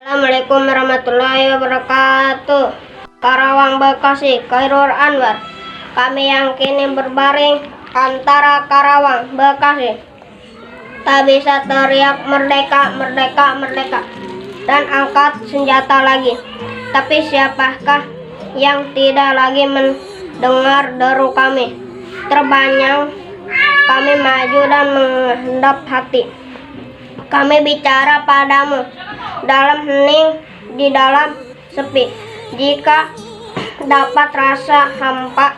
Assalamualaikum warahmatullahi wabarakatuh. Karawang, Bekasi, Khairul Anwar. Kami yang kini berbaring antara Karawang, Bekasi. Tak bisa teriak merdeka, merdeka, merdeka dan angkat senjata lagi. Tapi siapakah yang tidak lagi mendengar deru kami? Terbayang kami maju dan menghendap hati. Kami bicara padamu dalam hening, di dalam sepi. Jika dapat rasa hampa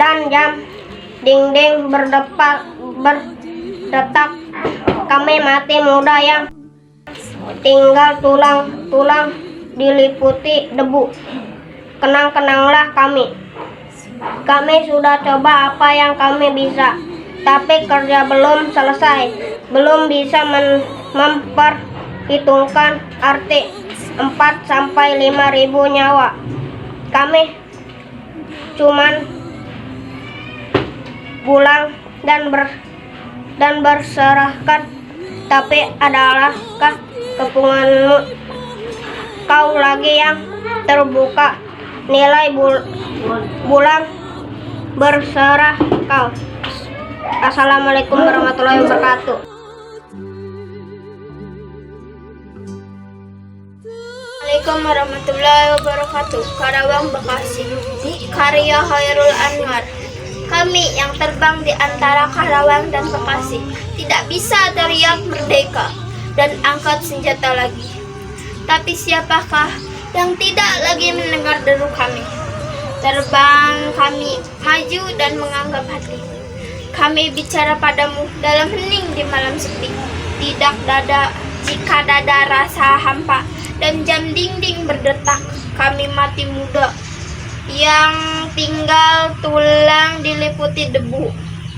dan jam dinding berdetak, kami mati muda yang tinggal tulang-tulang diliputi debu. Kenang-kenanglah kami. Kami sudah coba apa yang kami bisa, tapi kerja belum selesai. Belum bisa memperhitungkan arti 4-5 ribu nyawa. Kami cuman pulang dan berserahkan. Tapi adalahkah kepunganmu? Kau lagi yang terbuka nilai bulan berserah kau. Assalamualaikum warahmatullahi wabarakatuh. Assalamualaikum warahmatullahi wabarakatuh. Karawang, Bekasi. Karya Khairul Anwar. Kami yang terbang di antara Karawang dan Bekasi tidak bisa teriak merdeka dan angkat senjata lagi. Tapi siapakah yang tidak lagi mendengar deru kami? Terbang kami maju dan menganggap hati. Kami bicara padamu dalam hening di malam sepi. Jika dada rasa hampa dan jam dinding berdetak, kami mati muda yang tinggal tulang diliputi debu.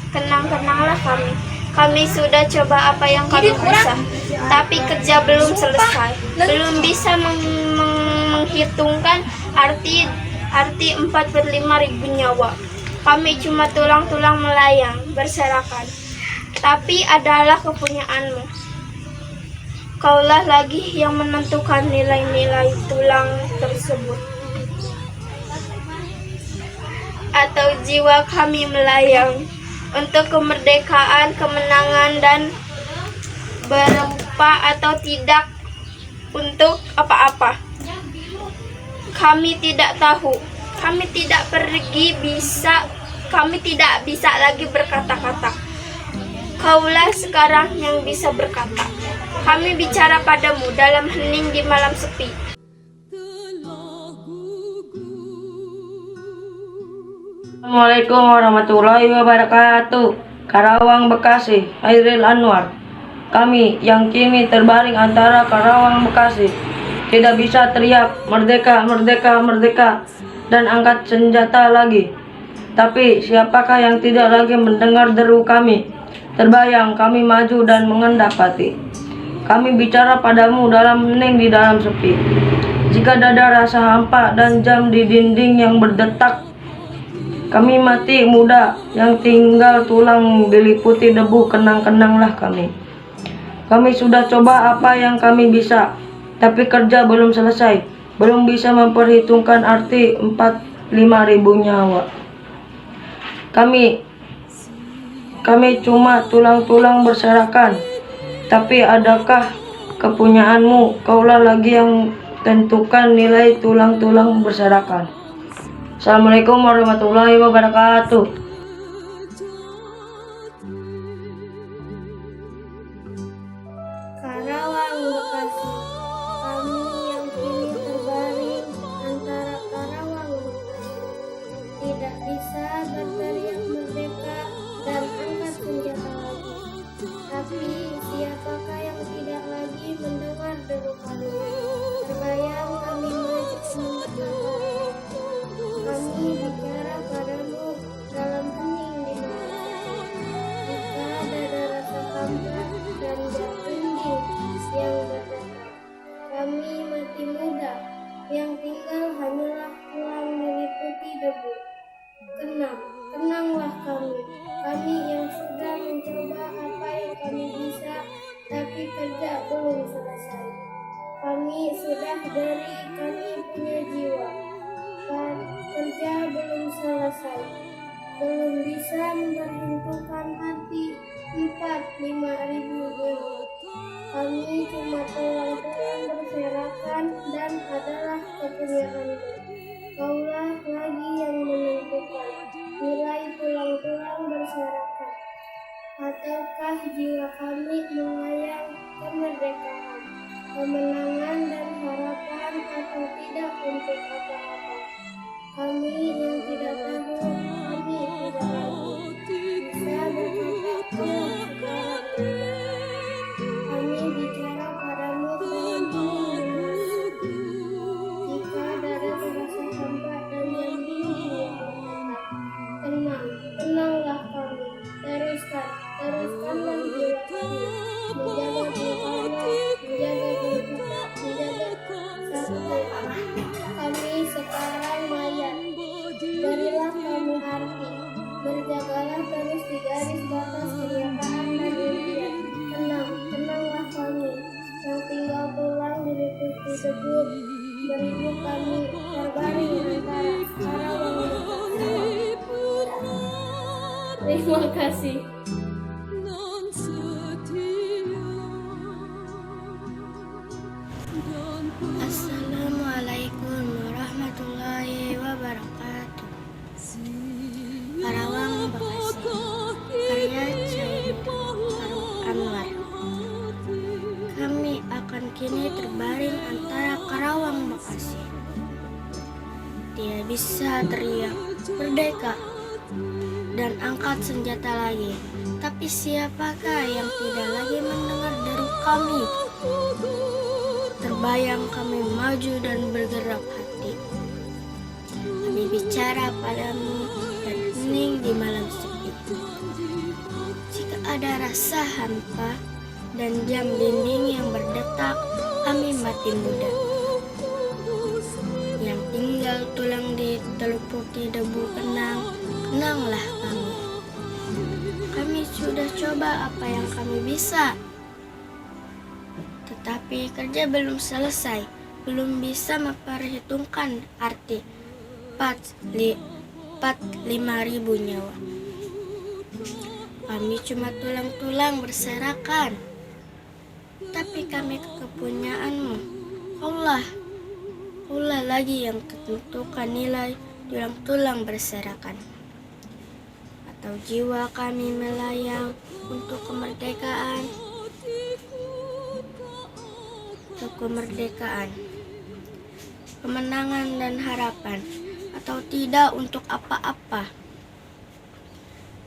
Kenang-kenanglah kami. Kami sudah coba apa yang kami bisa, tapi kerja belum selesai. Belum bisa menghitungkan arti 4-5 ribu nyawa. Kami cuma tulang-tulang melayang berserakan. Tapi adalah kepunyaanmu. Kaulah lagi yang menentukan nilai-nilai tulang tersebut. Atau jiwa kami melayang untuk kemerdekaan, kemenangan, dan berupa atau tidak untuk apa-apa. Kami tidak tahu. Kami tidak bisa lagi berkata-kata. Kaulah sekarang yang bisa berkata. Kami bicara padamu dalam hening di malam sepi. Assalamualaikum warahmatullahi wabarakatuh. Karawang, Bekasi, Khairul Anwar. Kami yang kini terbaring antara Karawang, Bekasi tidak bisa teriak merdeka, merdeka, merdeka dan angkat senjata lagi. Tapi siapakah yang tidak lagi mendengar deru kami? Terbayang kami maju dan mengendap hati. Kami bicara padamu dalam hening di dalam sepi. Jika dada rasa hampa dan jam di dinding yang berdetak, kami mati muda yang tinggal tulang diliputi debu. Kenang-kenanglah kami. Kami sudah coba apa yang kami bisa, tapi kerja belum selesai. Belum bisa memperhitungkan arti 4-5 ribu nyawa. Kami cuma tulang-tulang berserakan. Tapi adakah kepunyaanmu? Kaulah lagi yang tentukan nilai tulang-tulang berserakan. Assalamualaikum warahmatullahi wabarakatuh. Karawang, Bekasi. Kami yang kini terbaring antara Karawang, Bekasi tidak bisa berteriak merdeka dan angkat senjata lagi. Tapi siapakah yang tidak lagi mendengar deru kami? Terbayang kami maju mendekat. Kami bicara padamu dalam dari kami punya jiwa. Kerja belum selesai, belum bisa memperhitungkan arti 4-5 ribu euro. Kami cuma tulang-tulang berserakan dan adalah kepunyaanmu. Kaulah lagi yang menentukan nilai tulang-tulang berserakan. Ataukah jiwa kami melayang kemerdekaan, kemenangan dan harapan, atau tidak untuk apa-apa? Kami yang tidak tahu, kami tidak lagi bisa berkata sekarang ini. Kami bicara padamu dalam ini. Jika dada terasa hampa dan yang dingin tenang, tenanglah kami. Teruskanlah jiwa kami. Menjaga Bung Karno, menjaga Bung Hatta, menjaga Satria. Kami sekarang mayat. Berilah kami arti. Berjagalah terus di garis batas kenyataan dan impian. Tenanglah kami yang tinggal tulang diliputi debu. Beribu kami terbaring antara Karawang dan Bekasi. Terima kasih. Assalamualaikum warahmatullahi wabarakatuh. Karawang Bekasi, karya Chairul Anwar. Kami akan kini terbaring antara Karawang Bekasi. Tidak bisa teriak merdeka dan angkat senjata lagi. Tapi siapakah yang tidak lagi mendengar deru kami? Terbayang kami maju dan bergerak hati. Kami bicara padamu dan hening di malam sepi. Jika ada rasa hampa dan jam dinding yang berdetak, kami mati muda. Yang tinggal tulang ditelupuki debu, kenanglah kami. Kami sudah coba apa yang kami bisa. Tetapi kerja belum selesai, belum bisa memperhitungkan arti 4-5 ribu nyawa. Kami cuma tulang-tulang berserakan, tapi kami kepunyaanmu. Kaulah lagi yang tentukan nilai tulang-tulang berserakan. Atau jiwa kami melayang untuk kemerdekaan, kemenangan dan harapan, atau tidak untuk apa-apa.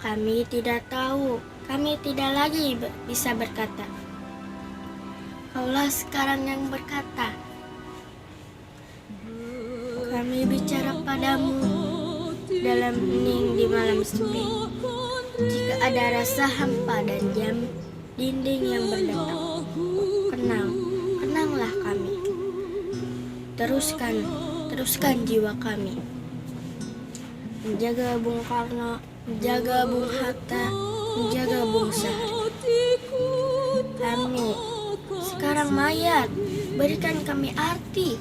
Kami tidak tahu, kami tidak lagi bisa berkata. Kaulah sekarang yang berkata. Kami bicara padamu dalam hening di malam sepi. Jika ada rasa hampa dan jam dinding yang berdetak, kenanglah kami. Teruskan jiwa kami. Menjaga Bung Karno, menjaga Bung Hatta, menjaga Bung Sahri. Kami sekarang mayat, berikan kami arti.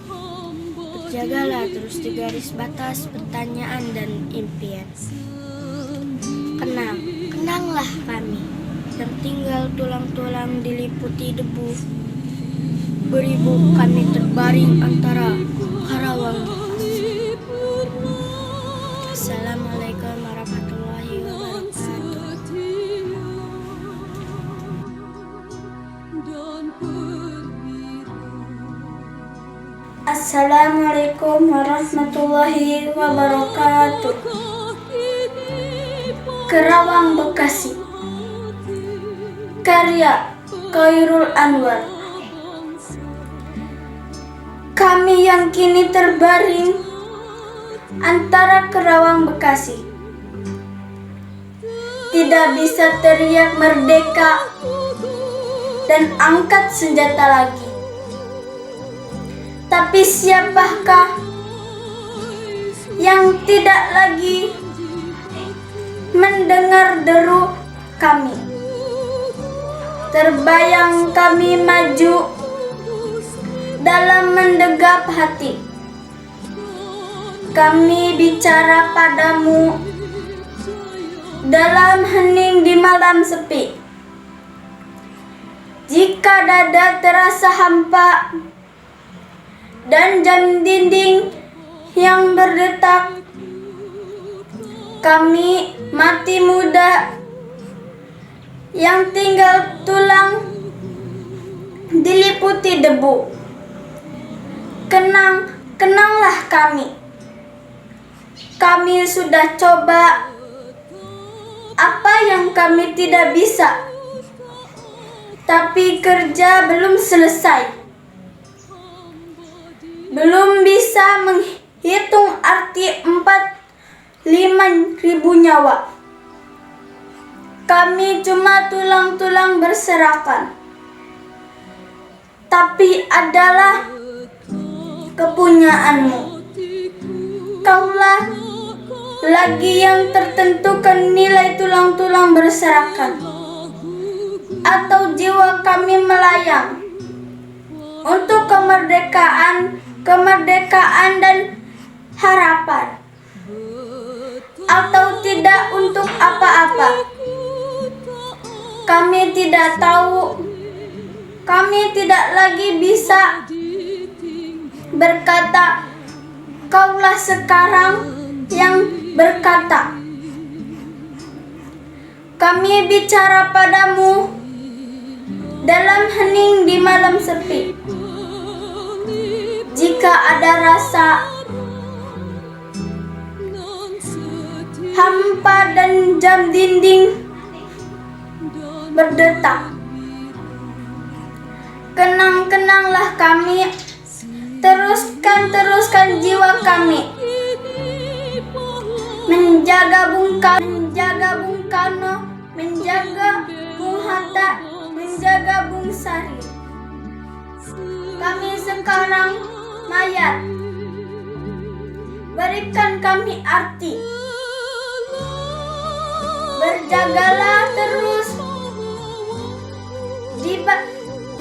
Berjagalah terus di garis batas pertanyaan dan impian. Kenanglah kami yang tinggal tulang-tulang diliputi debu. Beribu kami terbaring antara Karawang. Assalamualaikum warahmatullahi wabarakatuh. Assalamualaikum warahmatullahi wabarakatuh. Karawang Bekasi, karya Chairul Anwar. Kami yang kini terbaring antara Karawang Bekasi, tidak bisa teriak merdeka dan angkat senjata lagi. Tapi siapakah yang tidak lagi mendengar deru kami? Terbayang kami maju dalam mendegap hati. Kami bicara padamu dalam hening di malam sepi. Jika dada terasa hampa dan jam dinding yang berdetak, kami mati muda yang tinggal tulang diliputi debu. Kenanglah kami. Kami sudah coba apa yang kami tidak bisa, tapi kerja belum selesai. Belum bisa menghitung arti 45.000 nyawa. Kami cuma tulang-tulang berserakan, tapi adalah kepunyaanmu. Kaulah lagi yang tertentukan nilai tulang-tulang berserakan, atau jiwa kami melayang untuk kemerdekaan dan harapan, atau tidak untuk apa-apa. Kami tidak tahu. Kami tidak lagi bisa berkata. Kaulah sekarang yang berkata. Kami bicara padamu dalam hening di malam sepi. Jika ada rasa hampa dan jam dinding berdetak, kenanglah kami. Teruskan jiwa kami menjaga Bung Karno, menjaga Bung Hatta, menjaga Bung Sari. Kami sekarang mayat. Berikan kami arti. Berjagalah terus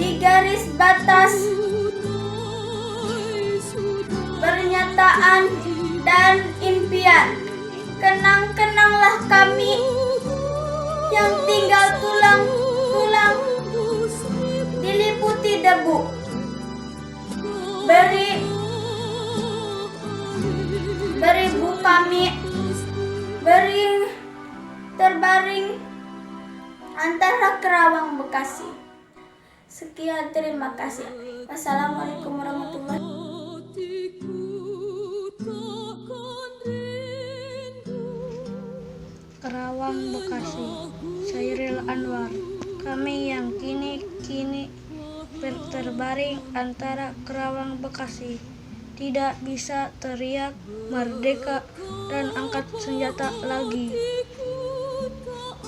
di garis batas pernyataan dan impian. Kenanglah kami yang tinggal tulang-tulang diliputi debu. Beri Bu kami terbaring antara Kerawang Bekasi. Sekian, terima kasih. Wassalamualaikum warahmatullahi wabarakatuh. Kerawang Bekasi, Chairil Anwar. Kami yang kini terbaring antara Kerawang Bekasi, tidak bisa teriak merdeka dan angkat senjata lagi.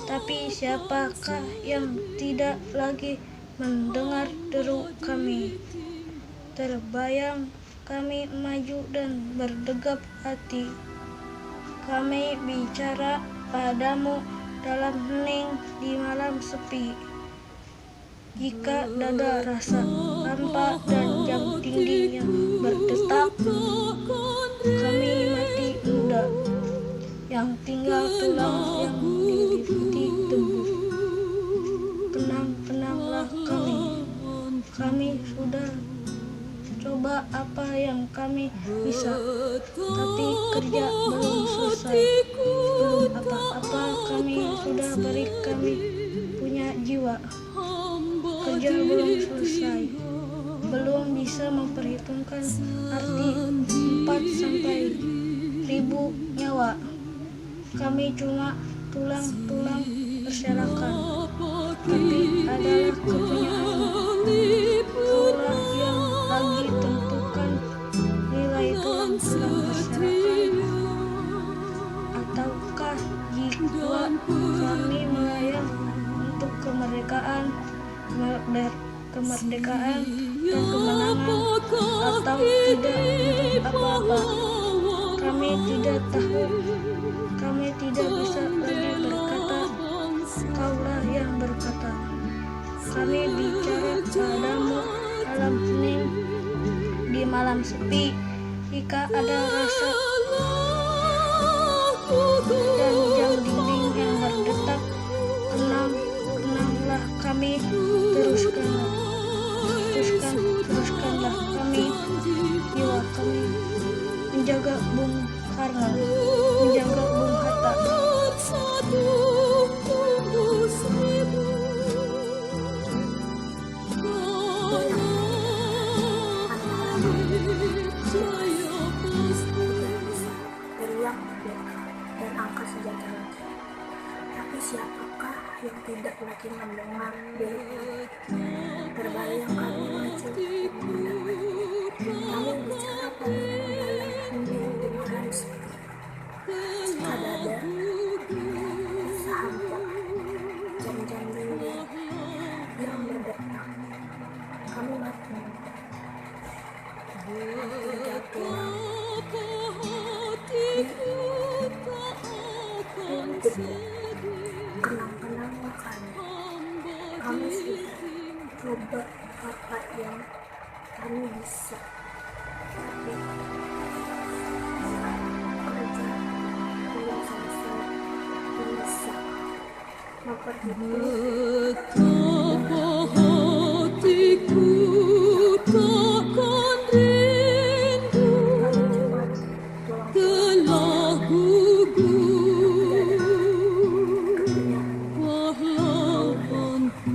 Tapi siapakah yang tidak lagi mendengar deru kami? Terbayang kami maju dan berdegap hati. Kami bicara padamu dalam hening di malam sepi. Jika dada rasa hampa dan jam dinding yang berdetak, kami mati muda yang tinggal tulang yang diliputi debu. Kenanglah kami. Kami sudah coba apa yang kami bisa, tapi kerja belum selesai. Belum apa-apa kami sudah beri, kami punya jiwa. Kerja belum selesai, belum bisa memperhitungkan arti 4-1000 nyawa. Kami cuma tulang-tulang berserakan, tapi adalah kepunyaanmu. Kaulah yang lagi tentukan nilai tulang-tulang berserakan, ataukah jiwa kami melayang untuk kemerdekaan dan kemenangan, atau tidak untuk apa-apa. Kami tidak tahu. Kami tidak bisa lagi berkata. Kaulah yang berkata. Kami bicara padamu dalam hening malam sepi. Jika ada rasa dan jam dinding yang berdetak, kenanglah kami, teruskanlah kami, jiwa kami, menjaga Bung Karno, menjaga Bung Hatta. Teriak dan angkat senjata lagi. Tapi siapakah yang tidak lagi mendengar diri? Terbayang kami maju mendengar. Kami bicara pada dalam hening di malam sepi. Jika dada sehampa jam-jam dinding yang berdetak, kami mati muda. Kenang-kenanglah kami sudah coba apa yang kami bisa, tapi kerja belum selesai bisa Betapa hatiku takkan rindu, telah gugur pahlawanku.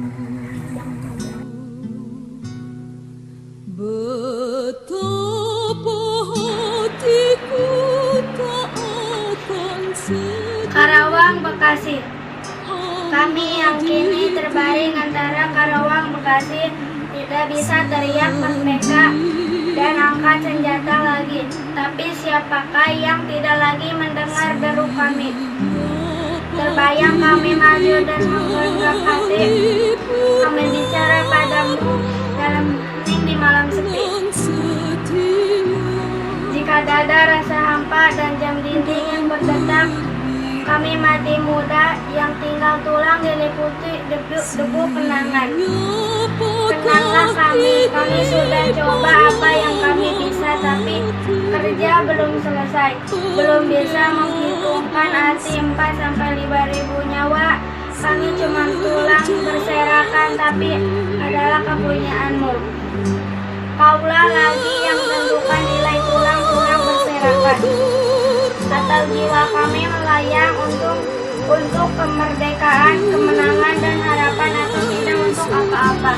Betapa hatiku tak akan sedih. Karawang, Bekasi. Kami yang kini terbaring antara Karawang, Bekasi tidak bisa teriak merdeka dan angkat senjata lagi. Tapi siapakah yang tidak lagi mendengar deru kami? Terbayang kami maju dan menggenggam hati. Kami bicara padamu dalam hening di malam sepi. Jika dada rasa hampa dan jam dinding yang berdetak, kami mati muda yang tinggal tulang diliputi debu kenangan. Kenanglah kami sudah coba apa yang kami bisa, tapi kerja belum selesai. Belum bisa menghitungkan arti 4-5 ribu nyawa. Kami cuma tulang berserakan, tapi adalah kepunyaanmu. Kaulah lagi yang tentukan nilai tulang-tulang berserakan. Atau jiwa kami melayang untuk kemerdekaan, kemenangan, dan harapan, atau tidak untuk apa-apa.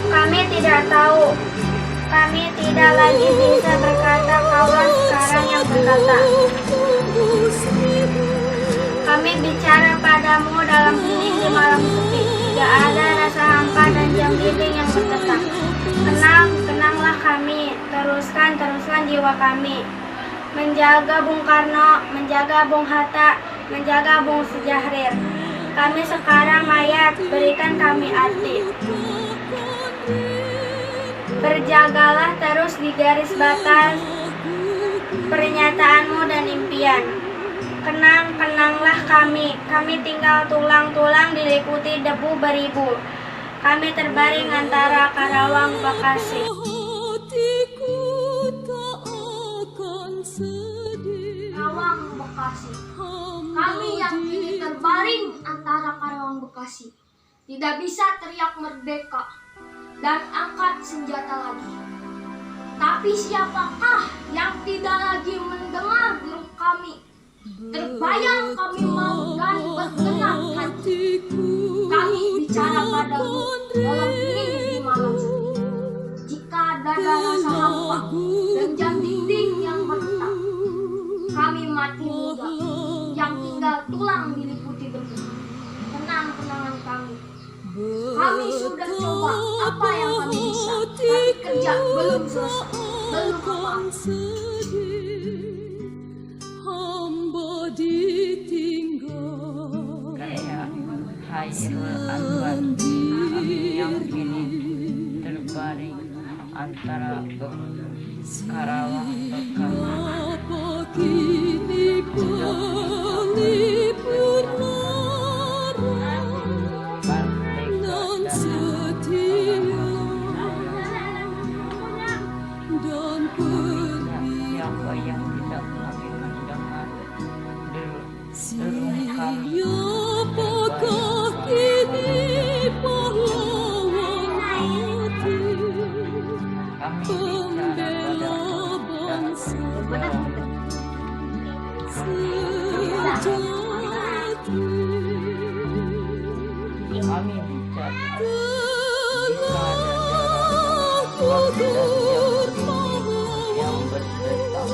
Kami tidak tahu. Kami tidak lagi bisa berkata, kaulah sekarang yang berkata. Kami bicara padamu dalam hening di malam sepi. Tidak ada rasa hampa dan jam dinding yang berdetak. Kenanglah kami, teruskan jiwa kami. Menjaga Bung Karno, menjaga Bung Hatta, menjaga Bung Sujahrir. Kami sekarang mayat, berikan kami arti. Berjagalah terus di garis batas pernyataanmu dan impian. Kenanglah kami tinggal tulang-tulang diliputi debu beribu. Kami terbaring antara Karawang, Bekasi. Karawang, Bekasi. Kami yang kini terbaring antara Karawang, Bekasi tidak bisa teriak merdeka dan angkat senjata lagi. Tapi siapakah yang tidak lagi mendengar deru kami? Terbayang kami mau dan bergenap hati. Kami bicara padamu dalam hening di malam sepi. Jika dada rasa hampa dan jam dinding yang berdetak, kami mati muda yang tinggal tulang diliputi debu. Kenang-kenangan kami. Kami sudah coba apa yang kami bisa, tapi kerja belum selesai. Belum apa-apa. Kayak Hairul Anwar, kami yang kini terbaring antara Karawang, dan jam dinding yang berdetak.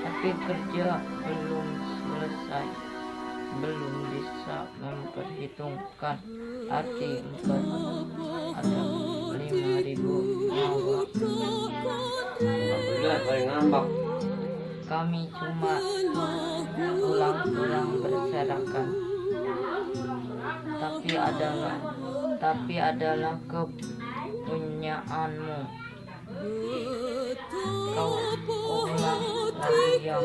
Tapi kerja belum selesai, belum bisa memperhitungkan arti 4 ada 5.000 nyawa. Kami cuma tulang-tulang berserakan, tapi adalah kepunyaanmu. Kaulah lagi yang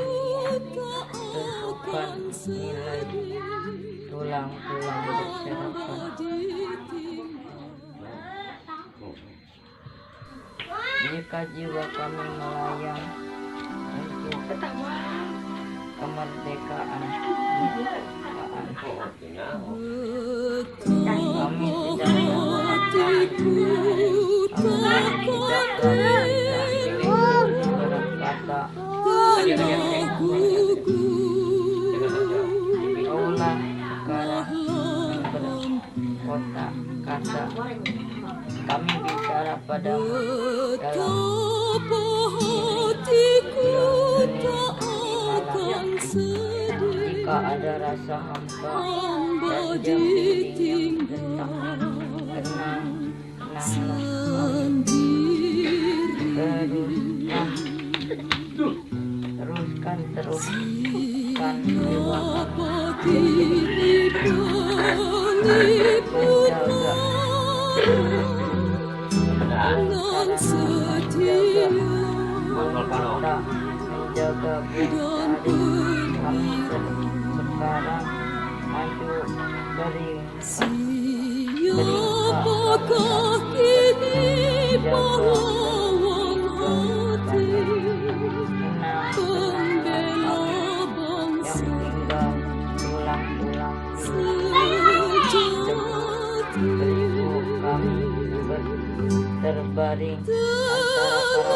tentukan nilai tulang-tulang berserakan. Jika jiwa kami melayang untuk kemerdekaan, kami tidak berkata, kaulah sekarang berkata-kata. Kami bicara padamu dalam jika ada rasa hampa dan jam dinding yang berdetak, teruskan jiwa menjaga bumi. Kami sekarang maju yang tinggal tulang-tulang beribu. Kami terbaring antara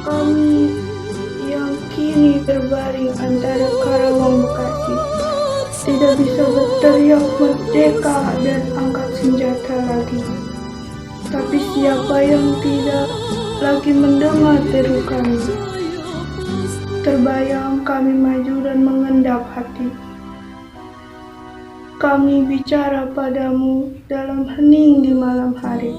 Kami yang kini terbaring antara Karawang Bekasi tidak bisa berteriak merdeka dan angkat senjata lagi. Tapi siapa yang tidak lagi mendengar seru kami? Terbayang kami maju dan mengendap hati. Kami bicara padamu dalam hening di malam hari.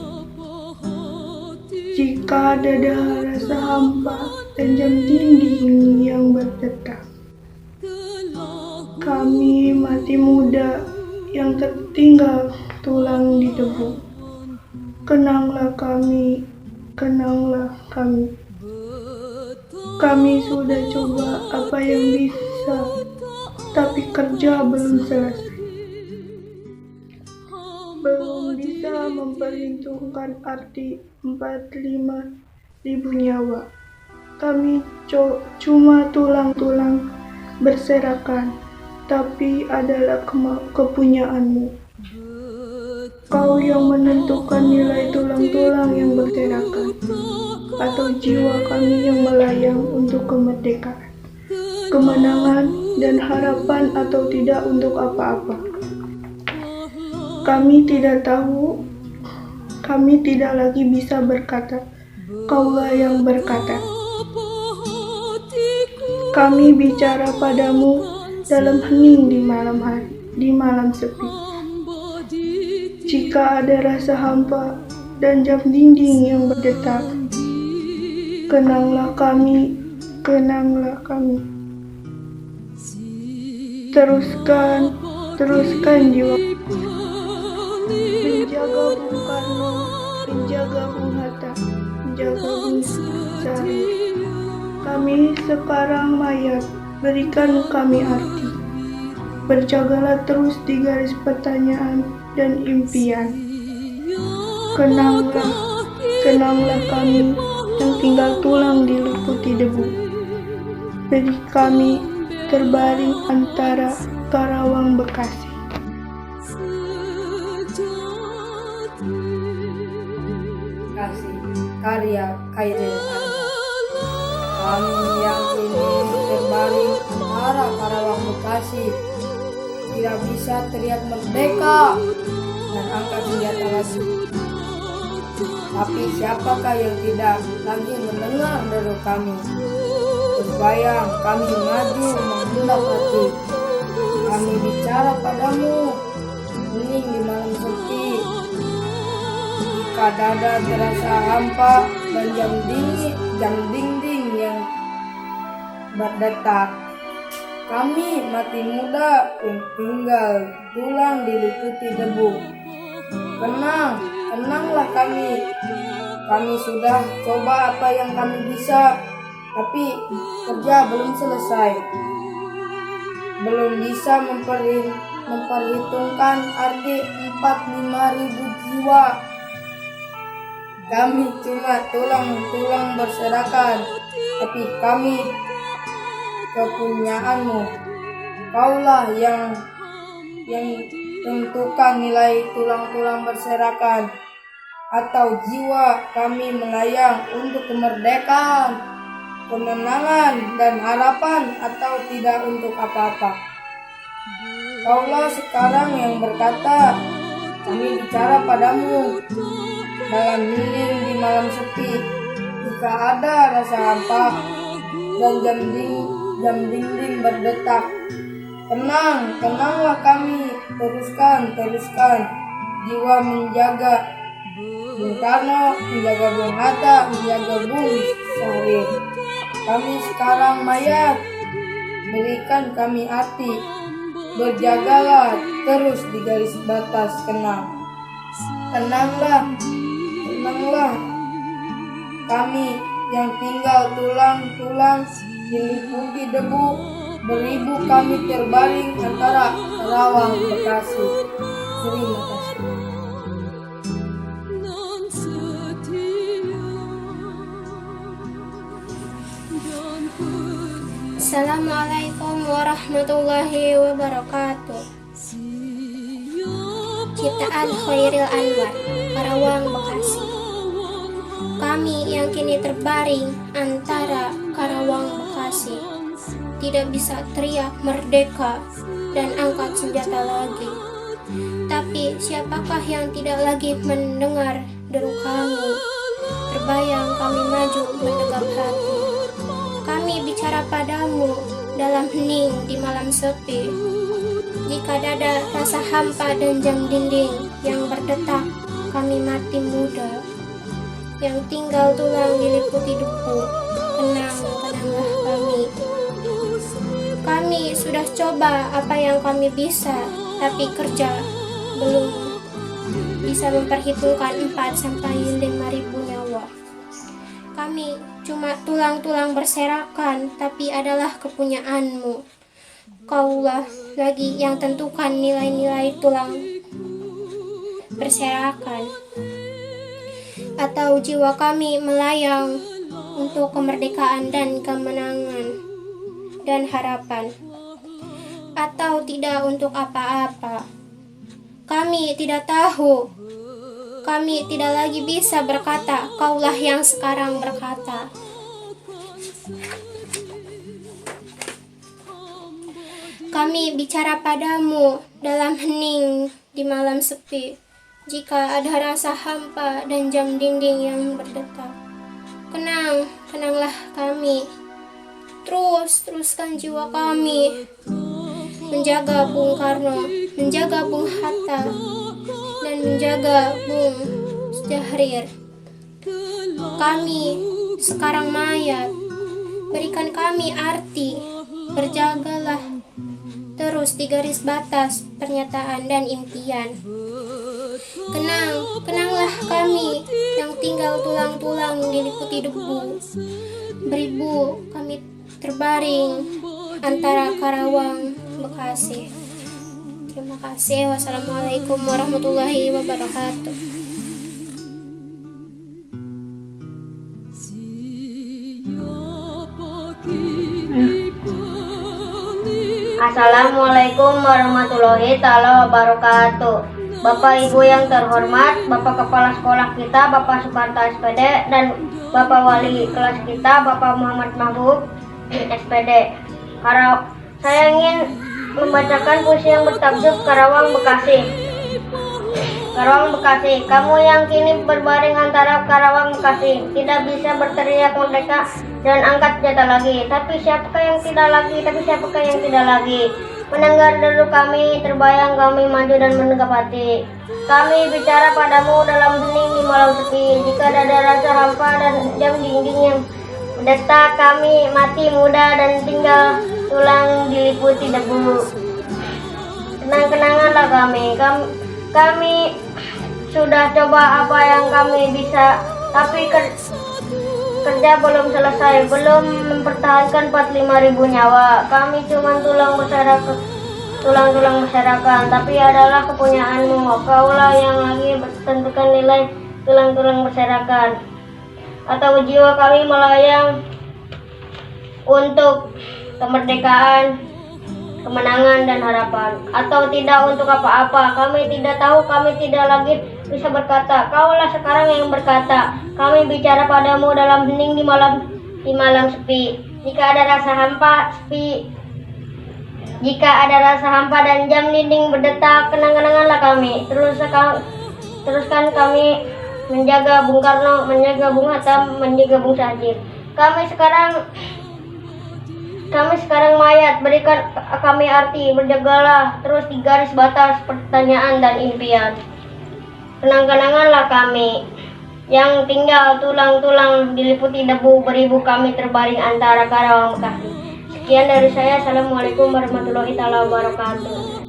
Jika dada rasa hampa dan jam dinding yang berdetak, kami mati muda yang tertinggal tulang di debu. Kenanglah kami, kenanglah kami. Kami sudah coba apa yang bisa, tapi kerja belum selesai. Belum bisa memperhitungkan arti 45.000 nyawa. Kami cuma tulang-tulang berserakan, tapi adalah kepunyaanmu. Kau yang menentukan nilai tulang-tulang yang berserakan, atau jiwa kami yang melayang untuk kemerdekaan, kemenangan, dan harapan, atau tidak untuk apa-apa. Kami tidak tahu, kami tidak lagi bisa berkata, kaulah yang berkata. Kami bicara padamu dalam hening di malam hari, di malam sepi. Jika ada rasa hampa dan jam dinding yang berdetak, kenanglah kami, kenanglah kami. Teruskan jiwa. Menjaga Bung Karno, menjaga Bung Hatta, menjaga Bung Sari. Kami sekarang mayat, berikan kami arti. berjagalah terus di garis pertanyaan dan impian. Kenanglah, kenanglah kami yang tinggal tulang diliputi debu. Beri kami terbaring antara Karawang Bekasi. Kasih karya Khairil Anwar. Kami yang kini terbaring antara Karawang Bekasi tidak bisa teriak merdeka dan angkat senjata lagi. Tapi siapakah yang tidak lagi mendengar deru kami? Berbayang kami maju menghendak hati. Kami bicara padamu, hening di malam sepi. Jika dada terasa hampa dan jam dinding yang berdetak. Kami mati muda yang tinggal tulang diliputi debu. Kenang, tenanglah kami. Kami sudah coba apa yang kami bisa, tapi kerja belum selesai. Belum bisa memperhitungkan arti 45.000 jiwa. Kami cuma tulang-tulang berserakan, tapi kami kepunyaanmu. Kaulah yang tentukan nilai tulang-tulang berserakan atau jiwa kami melayang untuk kemerdekaan, kemenangan dan harapan, atau tidak untuk apa-apa. Kaulah sekarang yang berkata, kami bicara padamu dalam hening di malam sepi. Jika ada rasa hampa dan jam dinding berdetak, tenanglah kami. Teruskan jiwa menjaga Bung Karno, menjaga Bung Hatta, menjaga Bung Syahrir. Kami sekarang mayat, berikan kami arti. Berjagalah terus di garis batas kenang. Tenanglah kami yang tinggal tulang-tulang diliputi debu. Beribu kami terbaring antara Karawang Bekasi. Terima kasih. Assalamualaikum warahmatullahi wabarakatuh. Ciptaan Khairil Anwar, Karawang Bekasi. Kami yang kini terbaring antara Karawang Bekasi tidak bisa teriak merdeka dan angkat senjata lagi. Tapi siapakah yang tidak lagi mendengar deru kami? Terbayang kami maju menegak hati. Kami bicara padamu dalam hening di malam sepi. Jika dada rasa hampa dan jam dinding yang berdetak, kami mati muda yang tinggal tulang diliputi debu. Kenanglah kami. Kami sudah coba apa yang kami bisa, tapi kerja belum bisa memperhitungkan 4-5 ribu nyawa. Kami cuma tulang-tulang berserakan, tapi adalah kepunyaanmu. Kaulah lagi yang tentukan nilai-nilai tulang berserakan, atau jiwa kami melayang untuk kemerdekaan dan kemenangan dan harapan, atau tidak untuk apa-apa. Kami tidak tahu. Kami tidak lagi bisa berkata, kaulah yang sekarang berkata. Kami bicara padamu dalam hening di malam sepi. Jika ada rasa hampa dan jam dinding yang berdetak, kenanglah kami. Teruskan jiwa kami menjaga Bung Karno, menjaga Bung Hatta, dan menjaga Bung Syahrir. Kami sekarang mayat, berikan kami arti. Berjagalah terus di garis batas pernyataan dan impian. Kenanglah kami yang tinggal tulang-tulang diliputi debu. Beribu kami terbaring antara Karawang Bekasi. Terima kasih. Wassalamualaikum warahmatullahi wabarakatuh. Assalamualaikum warahmatullahi taala wabarakatuh. Bapak Ibu yang terhormat, Bapak Kepala Sekolah kita, Bapak Suparto SPD, dan Bapak Wali kelas kita, Bapak Muhammad Mahbub SPD. Saya ingin membacakan puisi yang bertajuk Karawang Bekasi. Karawang Bekasi, kamu yang kini berbaring antara Karawang Bekasi, tidak bisa berteriak merdeka dan angkat senjata lagi. Tapi siapakah yang tidak lagi? Mendengar deru kami, terbayang kami maju dan menegap hati. Kami bicara padamu dalam hening di malam sepi. Jika ada rasa hampa dan jam dinding yang mendetak, kami mati muda dan tinggal tulang diliputi debu. Kenang-kenanganlah kami sudah coba apa yang kami bisa, tapi kerja belum selesai, belum mempertahankan 45.000 nyawa. Kami cuma tulang masyarakat, tapi adalah kepunyaanmu. Kaulah yang lagi tentukan nilai tulang masyarakat. Atau jiwa kami melayang untuk kemerdekaan, kemenangan dan harapan, atau tidak untuk apa-apa. Kami tidak tahu, kami tidak lagi bisa berkata. Kaulah sekarang yang berkata. Kami bicara padamu dalam hening di malam sepi. Jika ada rasa hampa dan jam dinding berdetak, kenang-kenanganlah kami. Teruskan kami menjaga Bung Karno, menjaga Bung Hatta, menjaga Bung Sajid. Kami sekarang mayat, berikan kami arti. Berjagalah terus di garis batas pertanyaan dan impian. Kenang-kenanganlah kami yang tinggal tulang-tulang diliputi debu. Beribu kami terbaring antara Karawang Bekasi. Sekian dari saya. Assalamualaikum warahmatullahi wabarakatuh.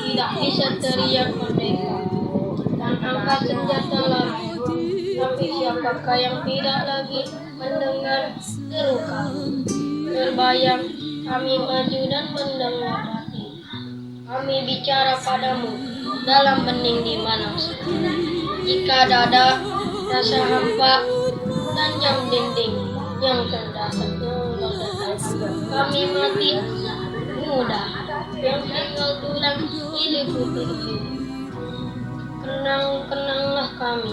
Tidak bisa teriak merdeka dan angkat senjata lagi. Tapi siapakah yang tidak lagi mendengar deru kami? Terbayang kami maju dan mendengar hati. Kami bicara padamu dalam bening di malam sepi. Jika ada rasa hampa dan jam dinding yang terdapat, kami mati muda yang tinggal tulang diliputi debu. Kenang-kenanglah kami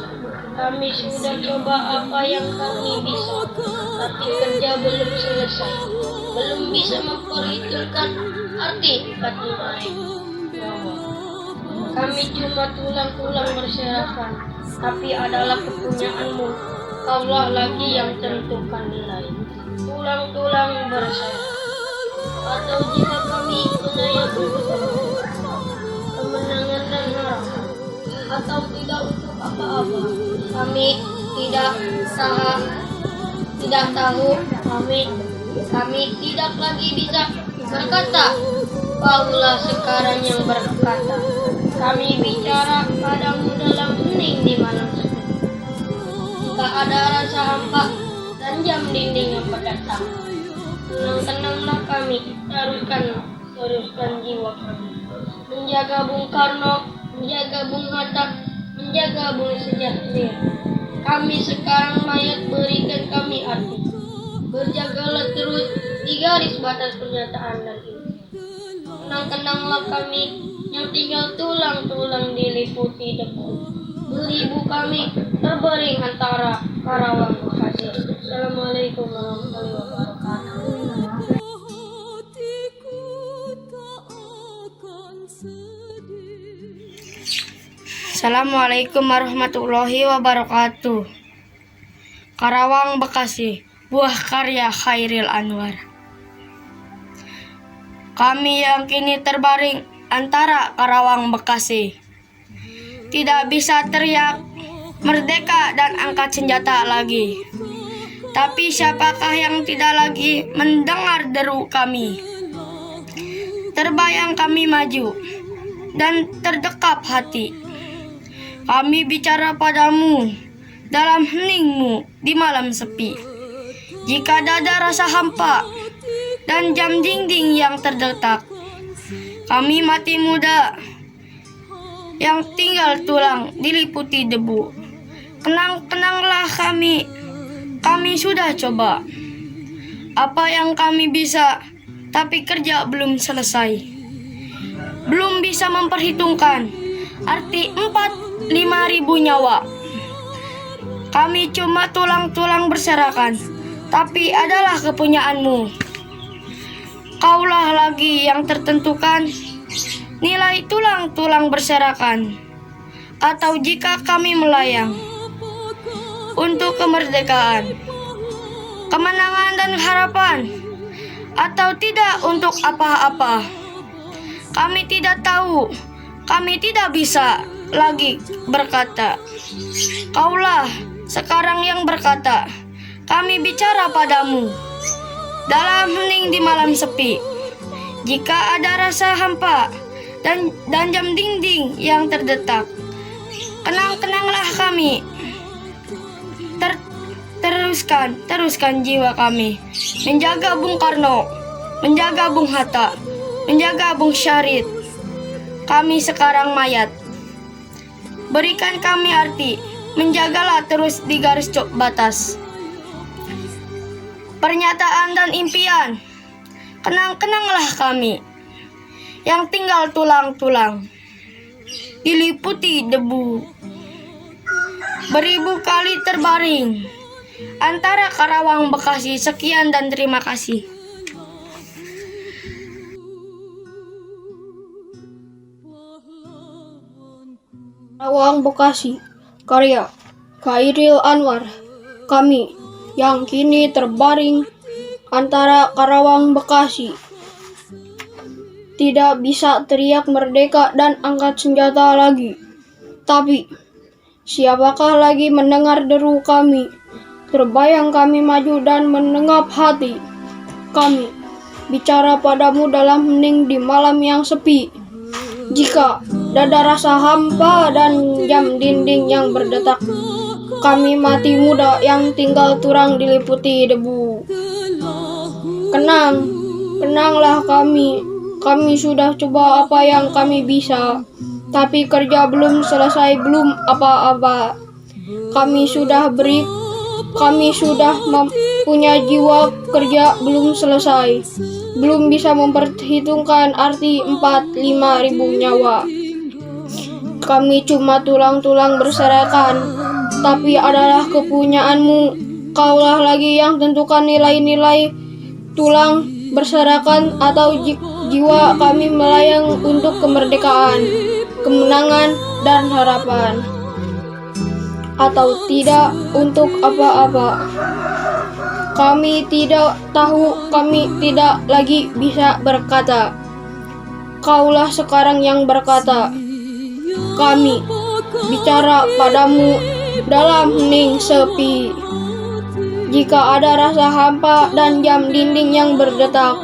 sudah coba apa yang kami bisa, tapi kerja belum selesai, belum bisa memperhitungkan arti 45.000 nyawa. Kami cuma tulang-tulang berserakan, tapi adalah kepunyaanmu. Kaulah lagi yang tentukan nilai tulang-tulang berserakan. Atau jika kami menyayang kemenangan dan harapan, atau tidak untuk apa-apa, kami tidak tahu, kami tidak lagi bisa berkata. Kaulah sekarang yang berkata. Kami bicara padamu dalam hening di malam sepi. Jika ada rasa hampa dan jam dinding yang berdatang, tenang-tenanglah kami, teruskan jiwa kami. Menjaga Bung Karno, menjaga Bung Hatta, menjaga Bung Sajid. Kami sekarang mayat, berikan kami arti. Berjagalah terus di garis batas pernyataan dan impian. Tenang-tenanglah kami yang tinggal tulang-tulang diliputi debu. Beribu kami terbaring antara Karawang Bekasi. Assalamualaikum warahmatullahi wabarakatuh. Assalamualaikum warahmatullahi wabarakatuh. Karawang Bekasi, buah karya Khairil Anwar. Kami yang kini terbaring antara Karawang Bekasi, tidak bisa teriak merdeka dan angkat senjata lagi. Tapi siapakah yang tidak lagi mendengar deru kami? Terbayang kami maju dan terdekap hati. Kami bicara padamu dalam heningmu di malam sepi. Jika dada rasa hampa dan jam dinding yang terdetak, kami mati muda yang tinggal tulang diliputi debu. Kenang-kenanglah kami sudah coba apa yang kami bisa, tapi kerja belum selesai. Belum bisa memperhitungkan arti 4-5 ribu nyawa. Kami cuma tulang-tulang berserakan, tapi adalah kepunyaanmu. Kaulah lagi yang tertentukan nilai tulang-tulang berserakan. Atau jika kami melayang untuk kemerdekaan, kemenangan dan harapan, atau tidak untuk apa-apa. Kami tidak tahu, kami tidak bisa lagi berkata. Kaulah sekarang yang berkata, kami bicara padamu dalam hening di malam sepi. Jika ada rasa hampa dan jam dinding yang terdetak, kenang-kenanglah kami. Teruskan jiwa kami menjaga Bung Karno, menjaga Bung Hatta, menjaga Bung Syahrir. Kami sekarang mayat. Berikan kami arti, menjagalah terus di garis batas. Pernyataan dan impian, kenang-kenanglah kami yang tinggal tulang-tulang diliputi debu. Beribu kali terbaring antara Karawang Bekasi. Sekian dan terima kasih. Karawang Bekasi, karya Khairil Anwar. Kami yang kini terbaring antara Karawang Bekasi, tidak bisa teriak merdeka dan angkat senjata lagi. Tapi siapakah lagi mendengar deru kami? Terbayang kami maju dan menenggap hati. Kami bicara padamu dalam hening di malam yang sepi. Jika dada rasa hampa dan jam dinding yang berdetak, kami mati muda yang tinggal turang diliputi debu. Kenanglah kami. Kami sudah coba apa yang kami bisa, tapi kerja belum selesai, belum apa-apa. Kami sudah mempunyai jiwa kerja belum selesai. Belum bisa memperhitungkan arti 4-5 ribu nyawa. Kami cuma tulang-tulang berserakan, tapi adalah kepunyaanmu. Kaulah lagi yang tentukan nilai-nilai tulang berserakan atau jiwa kami melayang untuk kemerdekaan, kemenangan, dan harapan. Atau tidak untuk apa-apa. Kami tidak tahu, kami tidak lagi bisa berkata. Kaulah sekarang yang berkata. Kami bicara padamu dalam hening sepi. Jika ada rasa hampa dan jam dinding yang berdetak,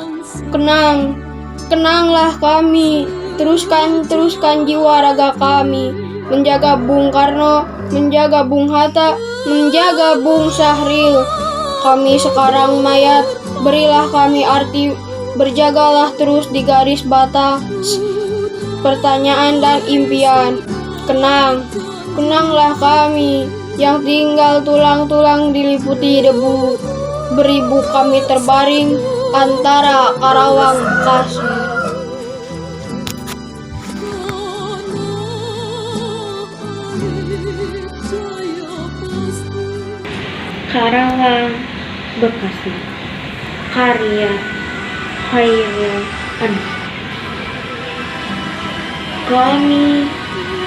kenanglah kami. Teruskan jiwa raga kami, menjaga Bung Karno, menjaga Bung Hatta, menjaga Bung Syahrir. Kami sekarang mayat, berilah kami arti, berjagalah terus di garis batas pertanyaan dan impian. Kenanglah kami yang tinggal tulang-tulang diliputi debu. Beribu kami terbaring antara Karawang Bekasi. Karawang Bekasi, karya Khairil Anwar. Kami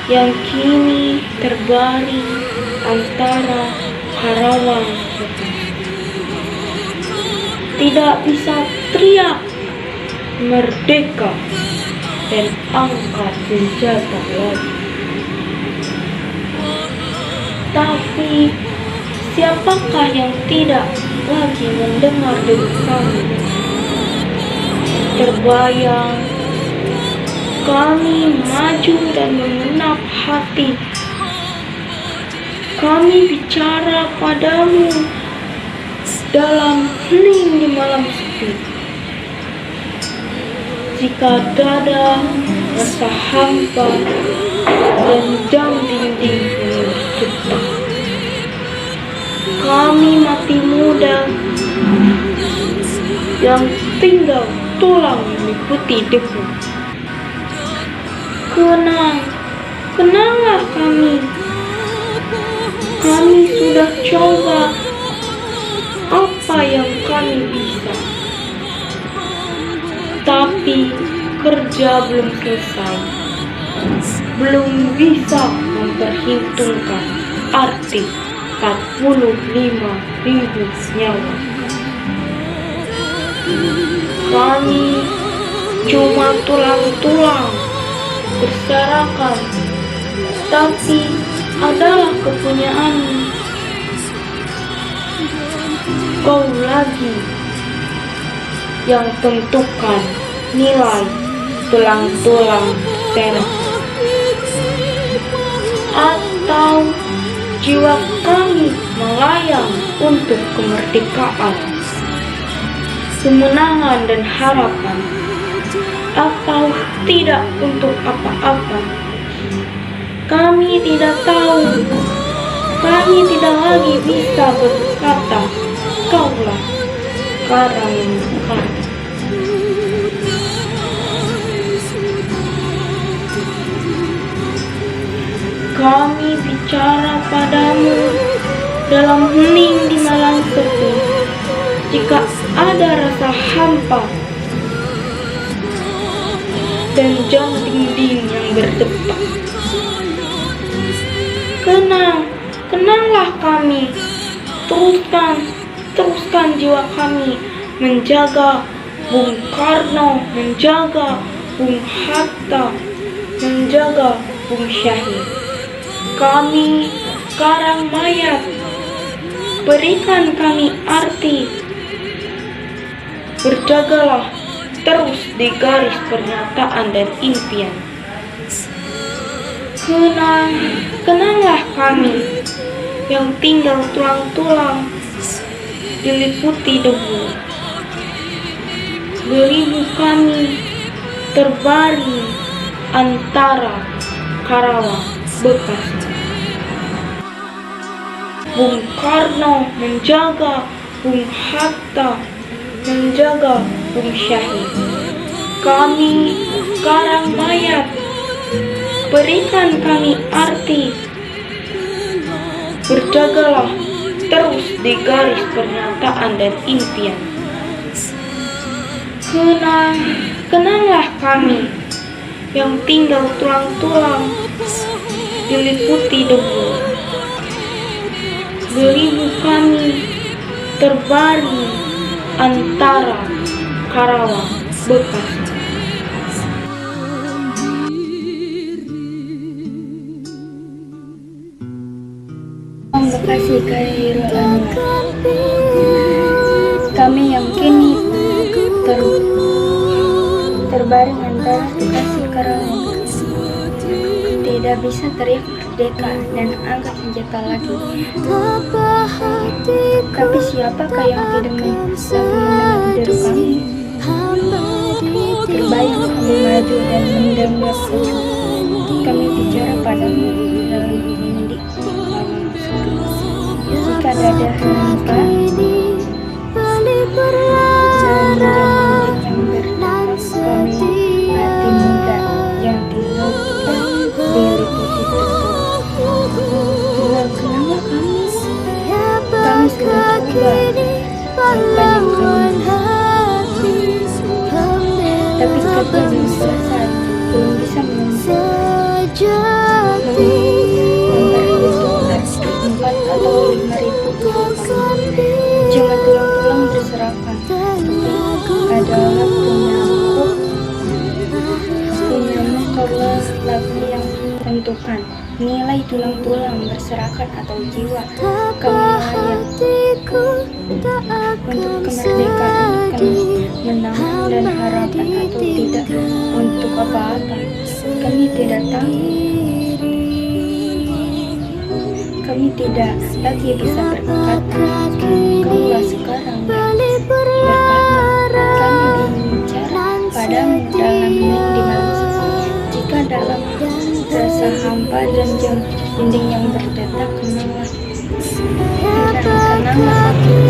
yang kini terbaring antara Karawang Bekasi, tidak bisa teriak merdeka dan angkat senjata lagi. Tapi Siapakah yang tidak lagi mendengar deru kami? Terbayang kami maju dan mengenap hati. Kami bicara padamu dalam hening di malam sepi. Jika dada rasa hampa dan jam dinding berdetak, kami mati muda yang tinggal tulang meliputi debu. Kenanglah kami. Kami sudah coba apa yang kami bisa, tapi kerja belum selesai. Belum bisa memperhitungkan arti 45.000 nyawa. Kami cuma tulang-tulang berserakan, tapi adalah kepunyaanmu. Kau lagi yang tentukan nilai tulang-tulang perak, atau jiwa kami melayang untuk kemerdekaan, kemenangan dan harapan, atau tidak untuk apa-apa. Kami tidak tahu. Kami tidak lagi bisa berkata, kaulah karang yang bukan. Kami bicara padamu dalam hening di malam sepi. Jika ada rasa hampa dan jam dinding yang berdetak, kenanglah kami. Teruskan jiwa kami menjaga Bung Karno, menjaga Bung Hatta, menjaga Bung Syahid. Kami karang mayat, berikan kami arti. Berjagalah terus di garis pernyataan dan impian. Kenanglah kami yang tinggal tulang-tulang diliputi debu. Beribu kami terbaring antara Karawang, Bekasi. Bung Karno menjaga Bung Hatta, menjaga Bung Syahid. Kami karang mayat, berikan kami arti. Berjagalah terus di garis pernyataan dan impian. Kenanglah kami yang tinggal tulang-tulang diliputi debu. Beribu kami terbaring antara Karawang, Bekasi. Bekasi Khairul Anwar. Kami yang kini terbaring antara Bekasi Karawang, tidak bisa teriak merdeka dan angkat senjata lagi. Tapi siapakah yang tidak mendengar deru kami? Terbayang kami maju dan mendengar sejuk. Kami bicara padamu dalam hening. Jika dada hampa dan jam yang berdetak, kami hati muda yang tinggal diliputi debu. Kenapa kami sudah coba apa yang kami bisa, tapi kerja belum selesai, belum bisa memperhitungkan 4 atau 5.000 tulang. Cuma tulang-tulang berserakan, adalah punyamu kaulah lagi yang tentukan nilai tulang-tulang berserakan atau jiwa kami melayang untuk kemerdekaan kami menangan dan harapan atau tidak untuk apa-apa kami tidak tahu. Kami tidak lagi bisa berkata, kaulah sekarang yang berkata. Kami bicara padamu dalam hening di malam sepi. Jika dalam rasa hampa dan dinding yang berdetak, kenanglah hati.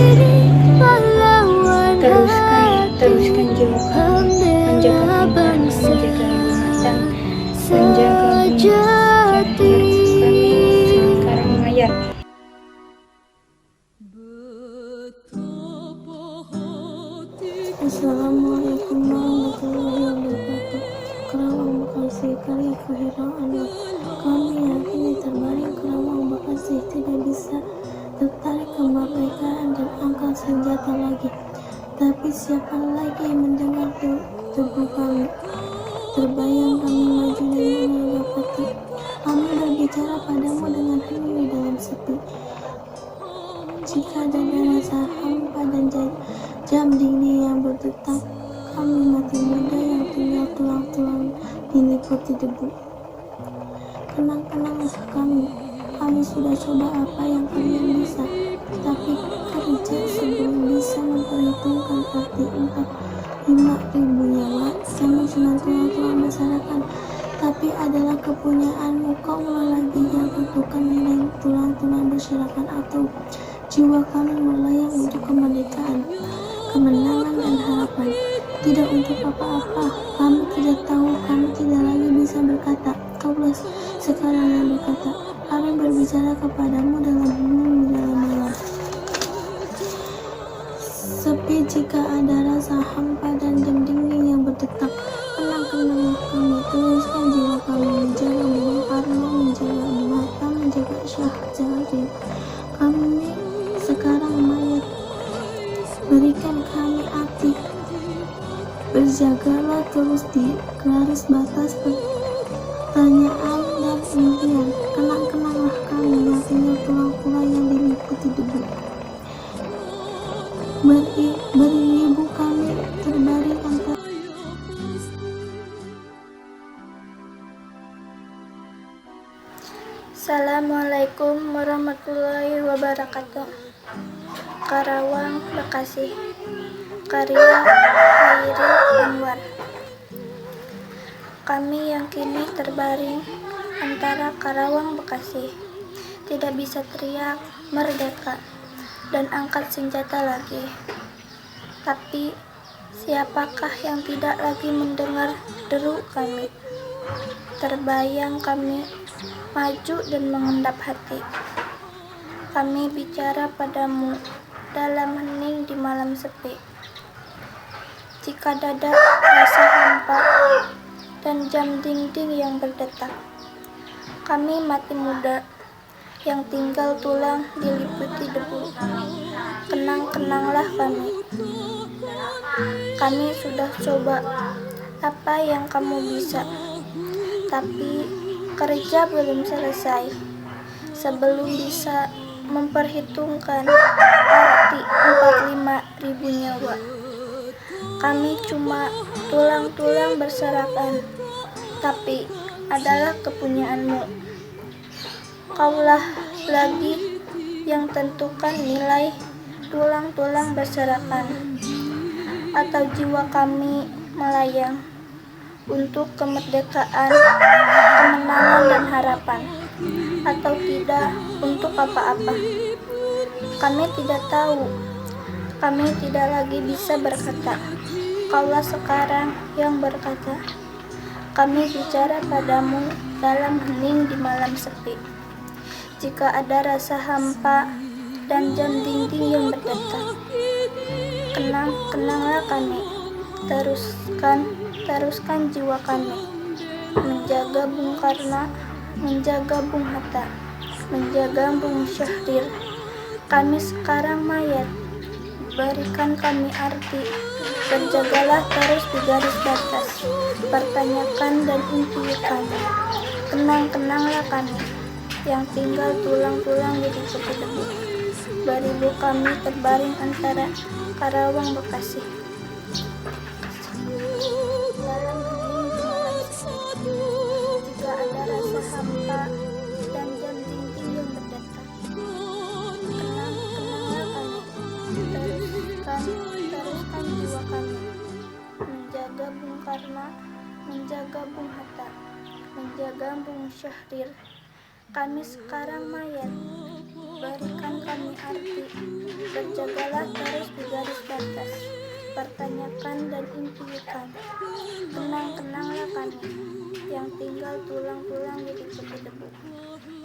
Teruskan jiwa kami, menjaga iman, menjaga ingatan, menjaga jati. Kami sekarang mayat. Assalamualaikum warahmatullahi wabarakatuh. Karawang Bekasi, karya Khairul Anwar. Kami yang kini terbaring Karawang Bekasi tidak bisa tertarik kemerdekaan dan angkat senjata lagi. Tapi siapa lagi mendengar teguh kami? Terbayang kami maju dan menanggapi peti. Kami berbicara padamu dengan hening di dalam sepi. Jika ada rasa hampa dan jam dinding yang berdetak, kami mati muda yang tinggal tulang-tulang diliputi debu. Kenang-kenanglah kami sudah coba apa yang kalian bisa, tapi kerja sebelum bisa memperhitungkan arti 5.000 nyawa yang senang-senang masyarakat, tapi adalah kepunyaanmu. Kaulah lagi yang tentukan nilai tulang-tulang berserakan atau jiwa kami melayang untuk kemerdekaan, kemenangan dan harapan. Tidak untuk apa-apa, kami tidak tahu, kami tidak lagi bisa berkata, kaulah sekarang yang berkata. Kami berbicara kepadamu dalam hening di dalam malam sepi. Jika ada rasa hampa dan dinding yang berdetak, kenang-kenanglah kami. Teruskan jiwa kami, menjaga Bung Karno, menjaga Bung Hatta, menjaga Syah Jadim. Kami sekarang mayat, berikan kami arti. Berjagalah terus di garis batas pertanyaan dan impian. Kenang-kenanglah kami yang tinggal tulang-tulang yang diliputi debu. Beribu kami terbaring antara. Assalamualaikum warahmatullahi wabarakatuh. Karawang Bekasi, karya Khairul Anwar. Kami yang kini terbaring antara Karawang Bekasi, tidak bisa teriak merdeka dan angkat senjata lagi. Tapi siapakah yang tidak lagi mendengar deru kami? Terbayang kami maju dan mengendap hati. Kami bicara padamu dalam hening di malam sepi. Jika dada rasa hampa dan jam dinding yang berdetak, kami mati muda yang tinggal tulang diliputi debu. Kenang-kenanglah kami. Kami sudah coba apa yang kamu bisa, tapi kerja belum selesai sebelum bisa memperhitungkan arti 45.000 nyawa. Kami cuma tulang-tulang berserakan, tapi adalah kepunyaanmu. Kaulah lagi yang tentukan nilai tulang-tulang berserakan atau jiwa kami melayang untuk kemerdekaan, kemenangan dan harapan, atau tidak untuk apa-apa. Kami tidak tahu, kami tidak lagi bisa berkata, kaulah sekarang yang berkata. Kami bicara padamu dalam hening di malam sepi. Jika ada rasa hampa dan jam dinding yang berdetak, kenang-kenanglah kami. Teruskan jiwa kami, menjaga Bung Karno, menjaga Bung Hatta, menjaga Bung Syahrir. Kami sekarang mayat, berikan kami arti. Berjagalah terus di garis batas, pertanyakan dan impian kami. Kenang-kenanglah kami. yang tinggal tulang-tulang diliputi debu. Beribu kami terbaring antara Karawang Bekasi. Dalam hening di malam sepi, jika ada rasa hampa dan jam dinding yang berdetak, kenang-kenanglah kami, teruskan jiwa kami, menjaga Bung Karno, menjaga Bung Hatta, menjaga Bung Syahrir. Kami sekarang mayat, berikan kami arti, berjagalah terus di garis batas, pertanyakan dan impikan. Kenang-kenanglah kami, yang tinggal tulang-tulang diliputi debu.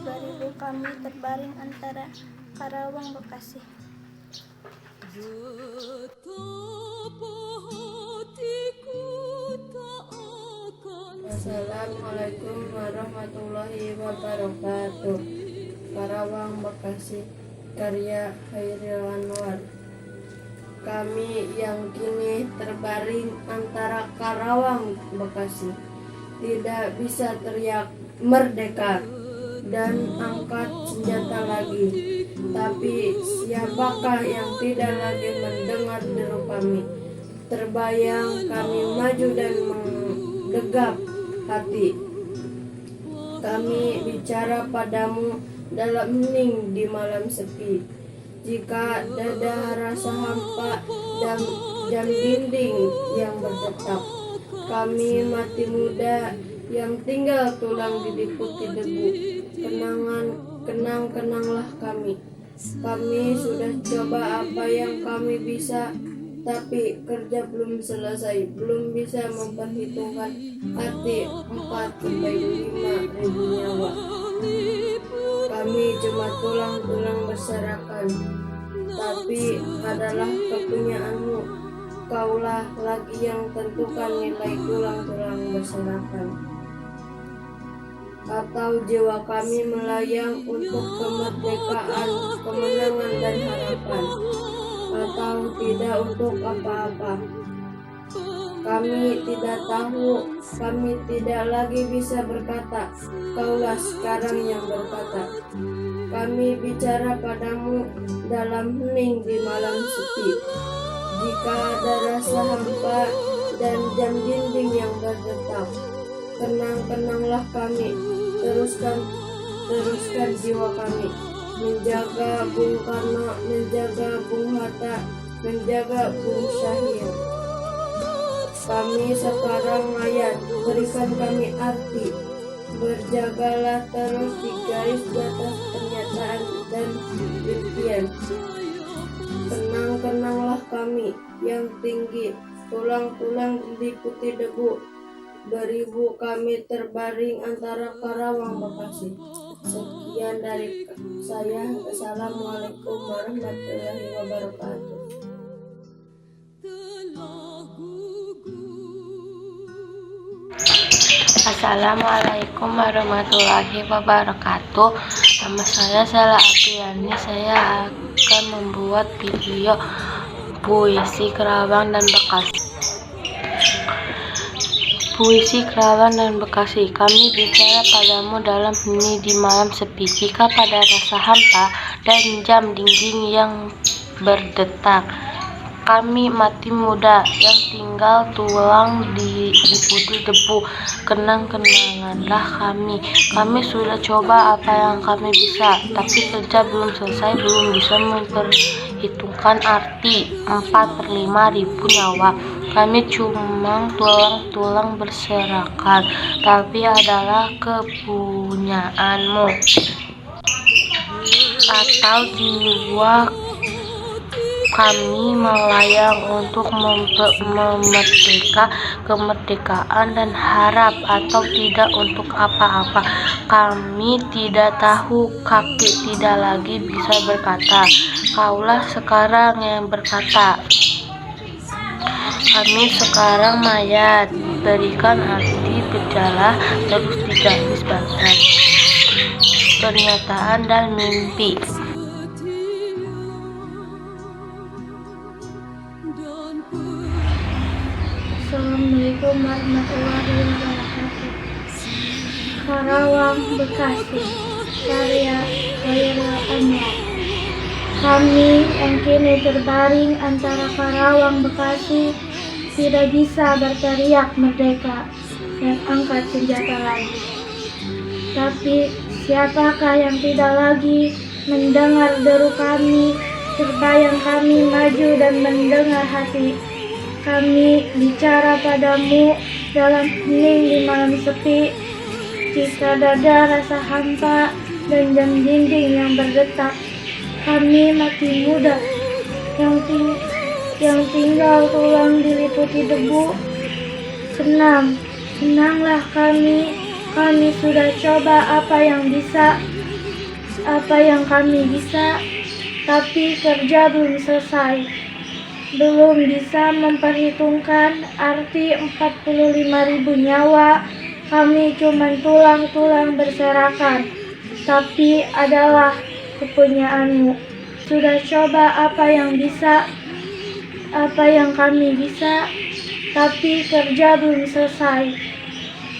Beribu kami terbaring antara Karawang Bekasi. Assalamualaikum warahmatullahi wabarakatuh. Karawang Bekasi, karya Hairil Anwar. Kami yang kini terbaring antara Karawang Bekasi, tidak bisa teriak merdeka dan angkat senjata lagi. Tapi siapakah yang tidak lagi mendengar deru kami? Terbayang kami maju dan menggegap hati. Kami bicara padamu dalam hening di malam sepi. Jika dada rasa hampa dan jam dinding yang berdetak, kami mati muda yang tinggal tulang diliputi debu. Kenang-kenanglah kami. Kami sudah coba apa yang kami bisa, tapi kerja belum selesai, belum bisa memperhitungkan arti 4-5 ribu nyawa. Kami cuma tulang-tulang berserakan, tapi adalah kepunyaanmu. Kaulah lagi yang tentukan nilai tulang-tulang berserakan. Atau jiwa kami melayang untuk kemerdekaan, kemenangan dan harapan, atau tidak untuk apa-apa. Kami tidak tahu, kami tidak lagi bisa berkata, kaulah sekarang yang berkata. Kami bicara padamu dalam hening di malam sepi. Jika ada rasa hampa dan jam dinding yang berdetak, kenang-kenanglah kami, teruskan jiwa kami, menjaga Bung Karno, menjaga Bung Hatta, menjaga Bung Syahrir. Kami sekarang mayat, berikan kami arti, berjagalah terus di garis batas pernyataan dan impian. Kenang-kenanglah kami yang tinggi, tulang-tulang diliputi debu. Beribu kami terbaring antara Karawang Bekasi. Sekian dari saya. Assalamualaikum warahmatullahi wabarakatuh. Assalamualaikum warahmatullahi wabarakatuh. Nama saya Sela Apriani. Saya akan membuat video puisi Karawang dan Bekasi. Puisi Karawang dan Bekasi. Kami bicara padamu dalam hening di malam sepi. Jika pada rasa hampa dan jam dinding yang berdetak, kami mati muda yang tinggal tulang diliputi debu. Kenang-kenanganlah kami. Kami sudah coba apa yang kami bisa, tapi kerja belum selesai, belum bisa memperhitungkan arti 4/5 ribu nyawa. Kami cuma tulang-tulang berserakan, tapi adalah kepunyaanmu. Atau jiwa kami melayang untuk kemerdekaan dan harap, atau tidak untuk apa-apa. Kami tidak tahu, kaki tidak lagi bisa berkata, kaulah sekarang yang berkata. Kami sekarang mayat, berikan arti, berjalan terus di garis batas pernyataan dan mimpi. Assalamualaikum warahmatullahi wabarakatuh. Karawang Bekasi, karya Khairul Anwar. Kami yang kini terbaring antara Karawang Bekasi tidak bisa berteriak merdeka dan angkat senjata lagi. Tapi siapakah yang tidak lagi mendengar deru kami, terbayang kami maju dan mendengar hati kami bicara padamu dalam hening di malam sepi. Jika dada rasa hampa dan jam dinding yang berdetak, kami mati muda yang tinggal tulang diliputi debu. Senanglah kami sudah coba apa yang kami bisa, tapi kerja belum selesai. Belum bisa memperhitungkan arti 45.000 nyawa. Kami cuma tulang-tulang berserakan, tapi adalah kepunyaanmu. Sudah coba apa yang kami bisa, tapi kerja belum selesai.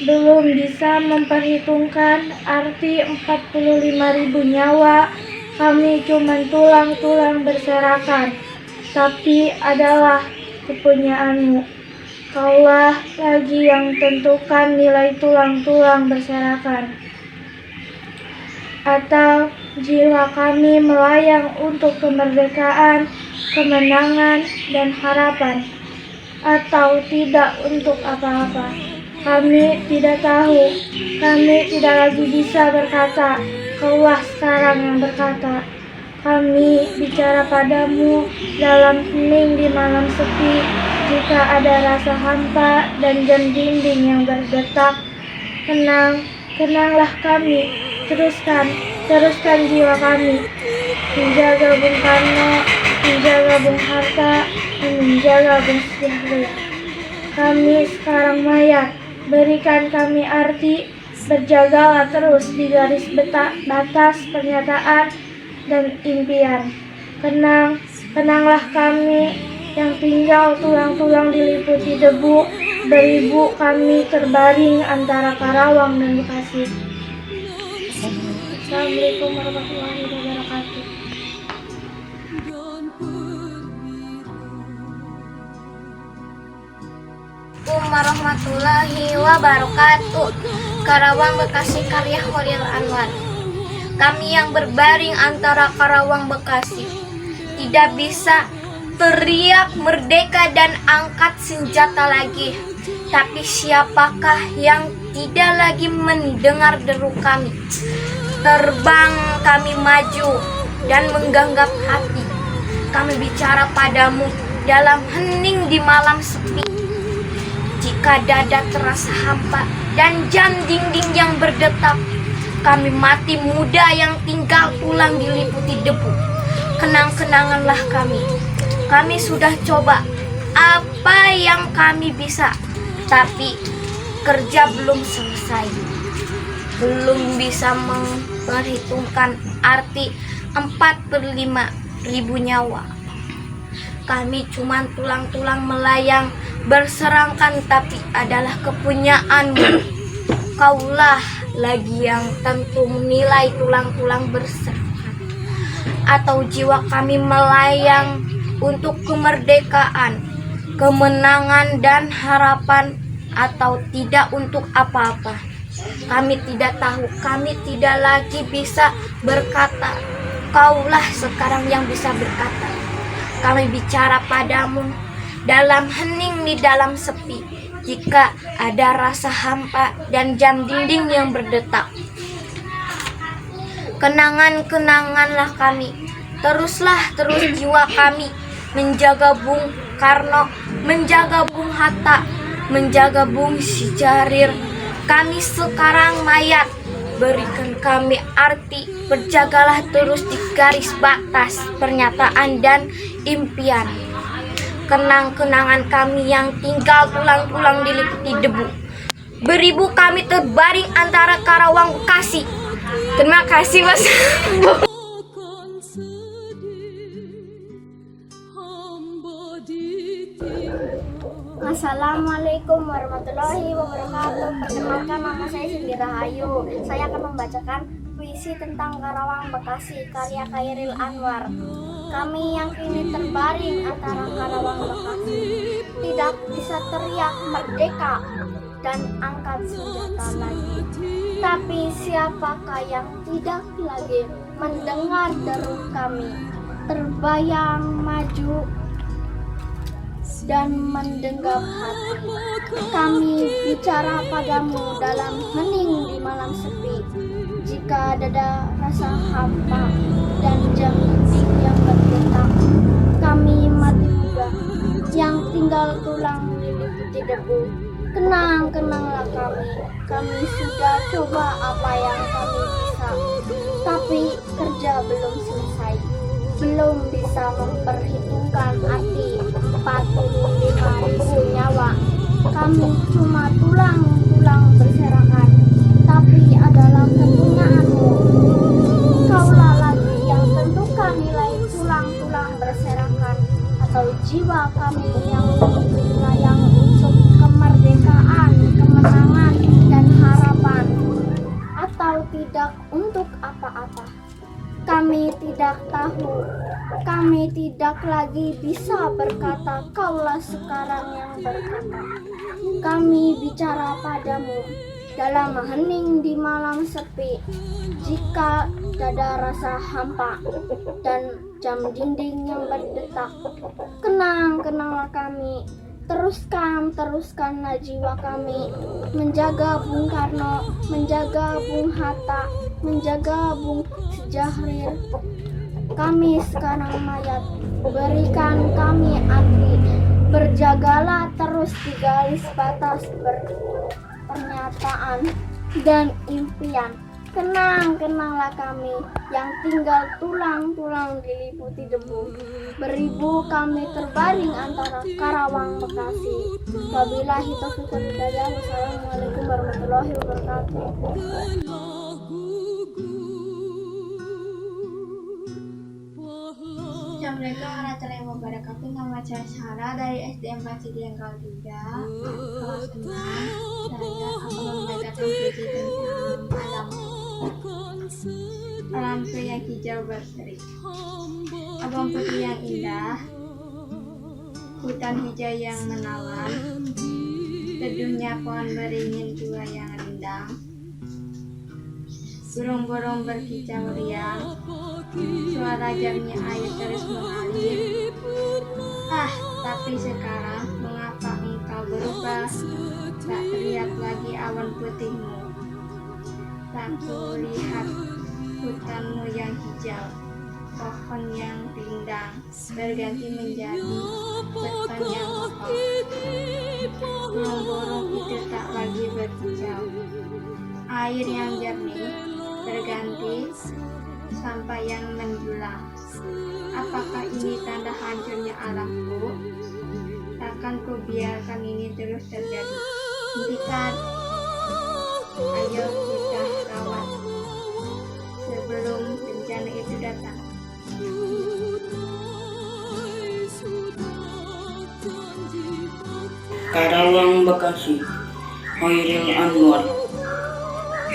Belum bisa memperhitungkan arti 45.000 nyawa. Kami cuma tulang-tulang berserakan, tapi adalah kepunyaanmu. Kaulah lagi yang tentukan nilai tulang-tulang berserakan. Atau jiwa kami melayang untuk kemerdekaan, kemenangan, dan harapan. Atau tidak untuk apa-apa. Kami tidak tahu. Kami tidak lagi bisa berkata. Kaulah sekarang yang berkata. Kami bicara padamu dalam hening di malam sepi. Jika ada rasa hampa dan jam dinding yang berdetak, kenanglah kami. Teruskan jiwa kami. Menjaga Bung Karno, menjaga Bung Hatta, dan menjaga Bung Syahrir. Kami sekarang mayat. Berikan kami arti. Berjagalah terus di garis batas pernyataan dan impian. Kenanglah kami yang tinggal tulang-tulang diliputi debu. Beribu kami terbaring antara Karawang dan Bekasi. Assalamualaikum warahmatullahi wabarakatuh. Assalamualaikum warahmatullahi wabarakatuh. Karawang Bekasi karya Khairul Anwar. Kami yang berbaring antara Karawang Bekasi tidak bisa teriak merdeka dan angkat senjata lagi. Tapi siapakah yang tidak lagi mendengar deru kami? Terbang kami maju dan menggenggam hati. Kami bicara padamu dalam hening di malam sepi. Jika dada terasa hampa dan jam dinding yang berdetak, kami mati muda yang tinggal tulang diliputi debu. Kenang-kenanganlah kami. Kami sudah coba apa yang kami bisa, tapi kerja belum selesai. Belum bisa memperhitungkan arti 45.000 nyawa. Kami cuma tulang-tulang melayang berserangkan, tapi adalah kepunyaanmu. Kaulah lagi yang tentu menilai tulang-tulang berserakan. Atau jiwa kami melayang untuk kemerdekaan, kemenangan, dan harapan, atau tidak untuk apa-apa. Kami tidak tahu, kami tidak lagi bisa berkata. Kaulah sekarang yang bisa berkata. Kami bicara padamu dalam hening di dalam sepi. Jika ada rasa hampa dan jam dinding yang berdetak, kenanganlah kami. Terus jiwa kami menjaga Bung Karno, menjaga Bung Hatta, menjaga Bung Syahrir. Kami sekarang mayat. Berikan kami arti. Berjagalah terus di garis batas pernyataan dan impian. Kenang-kenangan kami yang tinggal tulang-tulang diliputi debu. Beribu kami terbaring antara Karawang Bekasi. Terima kasih Mas. Assalamualaikum warahmatullahi wabarakatuh. Perkenalkan, nama saya Cindy Rahayu. Saya akan membacakan puisi puisi tentang Karawang Bekasi karya Khairil Anwar. Kami yang kini terbaring antara Karawang Bekasi tidak bisa teriak merdeka dan angkat senjata lagi. Tapi siapakah yang tidak lagi mendengar deru kami, terbayang maju dan mendenggam hati. Kami bicara padamu dalam hening di malam sepi. Jika dada rasa hampa dan jantung yang berdetak, kami mati muda yang tinggal tulang diliputi debu. Kenang-kenanglah kami sudah coba apa yang kami bisa, tapi kerja belum selesai. Belum bisa memperhitungkan arti 45.000 nyawa. Kami cuma tulang-tulang berserakan, tapi adalah kepunyaanmu. Kaulah lagi yang tentukan nilai tulang-tulang berserakan atau jiwa kami yang melayang untuk kemerdekaan, kemenangan, dan harapan, atau tidak untuk apa-apa. Kami tidak tahu, kami tidak lagi bisa berkata, kaulah sekarang yang berkata. Kami bicara padamu dalam hening di malam sepi. Jika dada rasa hampa dan jam dinding yang berdetak, kenang-kenanglah kami. Teruskanlah jiwa kami menjaga Bung Karno, menjaga Bung Hatta, menjaga Bung Sejahrir. Kami sekarang mayat, berikan kami arti. Berjagalah terus di garis batas pernyataan dan impian. Kenanglah kami yang tinggal tulang-tulang diliputi debu. Beribu kami terbaring antara Karawang Bekasi. Wabillahi taufiq wal hidayah. Wassalamualaikum warahmatullahi wabarakatuh. Assalamualaikum warahmatullahi wabarakatuh. Nama saya Sarah dari SDN Pasirian Kal 3 kelas 6. Saya akan membacakan puisi tentang alam. Alam yang hijau berseri, abang putih yang indah, hutan hijau yang menawan, teduhnya pohon beringin tua yang rindang, burung-burung berkicau riang, suara jernih air terus mengalir. Tapi sekarang mengapa engkau berubah? Tak terlihat lagi awan putihmu, tak kulihat hutanmu yang hijau, pohon yang rindang berganti menjadi beton yang kokoh. Burung-burung itu tak lagi berkicau, air yang jernih berganti sampah yang menjulang. Apakah ini tanda hancurnya alamku? Takkan ku biarkan ini terus terjadi. Hentikan, ayo kita rawat sebelum bencana itu datang. Karawang Bekasi, Khairil Anwar.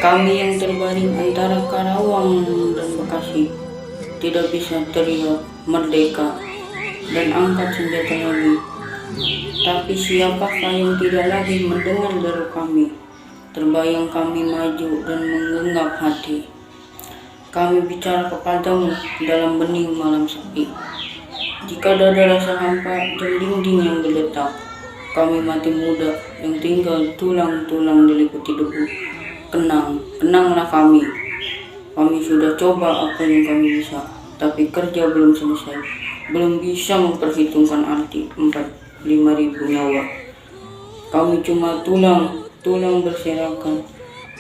Kami yang terbaring antara Karawang dan Bekasi tidak bisa teriak merdeka dan angkat senjata lagi. Tapi siapakah yang tidak lagi mendengar deru kami, terbayang kami maju dan menggenggam hati. Kami bicara kepadamu dalam bening malam sepi. Jika dada rasa hampa dan dinding yang berdetak, kami mati muda yang tinggal tulang-tulang diliputi debu. Kenanglah kami. Kami sudah coba apa yang kami bisa, tapi kerja belum selesai. Belum bisa memperhitungkan arti 45.000 nyawa. Kami cuma tulang berserakan,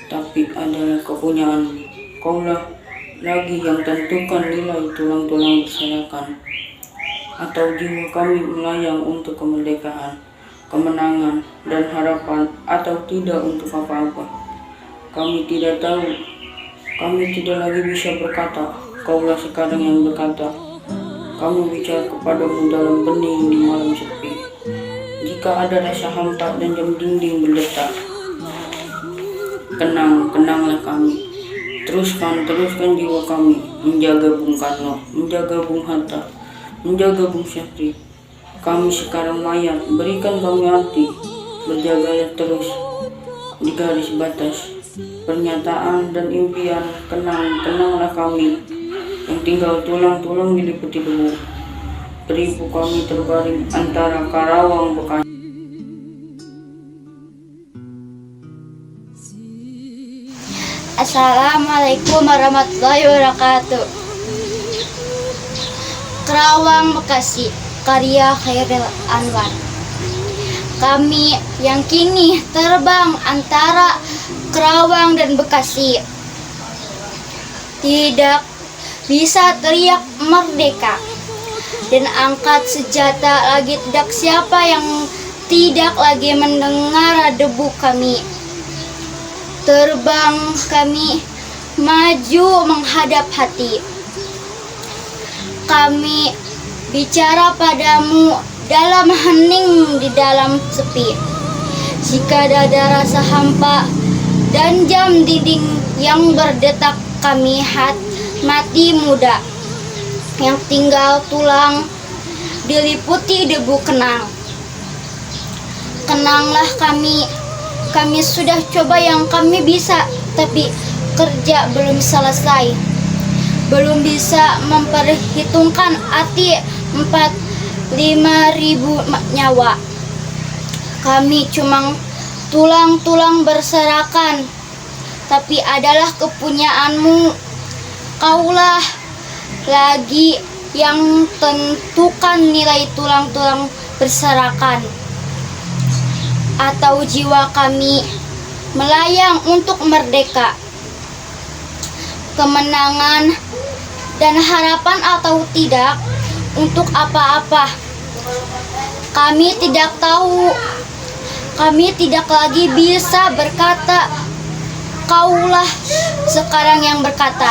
tapi adalah kepunyaanmu. Kaulah lagi yang tentukan nilai tulang-tulang berserakan, atau jiwa kami melayang untuk kemerdekaan, kemenangan, dan harapan, atau tidak untuk apa-apa. Kami tidak tahu, kami tidak lagi bisa berkata, kaulah sekarang yang berkata. Kami bicara kepadamu dalam bening di malam sepi. Jika ada rasa hampa dan jam dinding berdetak, kenanglah kami. Teruskan jiwa kami, menjaga Bung Karno, menjaga Bung Hatta, menjaga Bung Syahri. Kami sekarang mayat, berikan kami arti, berjagalah terus di garis batas pernyataan dan impian. Kenanglah kami yang tinggal tulang-tulang diliputi debu. Beribu kami terbaring antara Karawang Bekasi. Assalamualaikum warahmatullahi wabarakatuh. Karawang Bekasi, karya Khairil Anwar. Kami yang kini terbang antara Karawang dan Bekasi tidak bisa teriak merdeka dan angkat senjata lagi. Tidak siapa yang tidak lagi mendengar debu kami. Terbang kami maju menghadap hati. Kami bicara padamu dalam hening, di dalam sepi. Jika ada rasa hampa dan jam dinding yang berdetak, kami mati muda yang tinggal tulang diliputi debu. Kenanglah kami sudah coba yang kami bisa, tapi kerja belum selesai. Belum bisa memperhitungkan arti 45.000 nyawa. Kami cuma tulang-tulang berserakan, tapi adalah kepunyaanmu. Kaulah lagi yang tentukan nilai tulang-tulang berserakan atau jiwa kami melayang untuk merdeka. Kemenangan dan harapan atau tidak untuk apa-apa, kami tidak tahu. Kami tidak lagi bisa berkata. Kaulah sekarang yang berkata.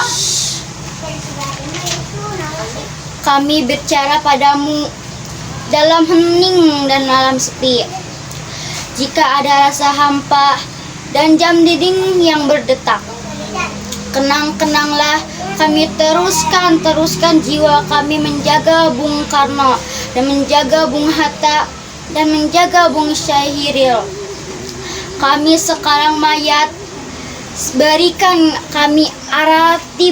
Kami bicara padamu dalam hening dan malam sepi. Jika ada rasa hampa dan jam dinding yang berdetak, kenanglah kami. Teruskan jiwa kami menjaga Bung Karno dan menjaga Bung Hatta dan menjaga Bung Syahiril. Kami sekarang mayat, berikan kami arti.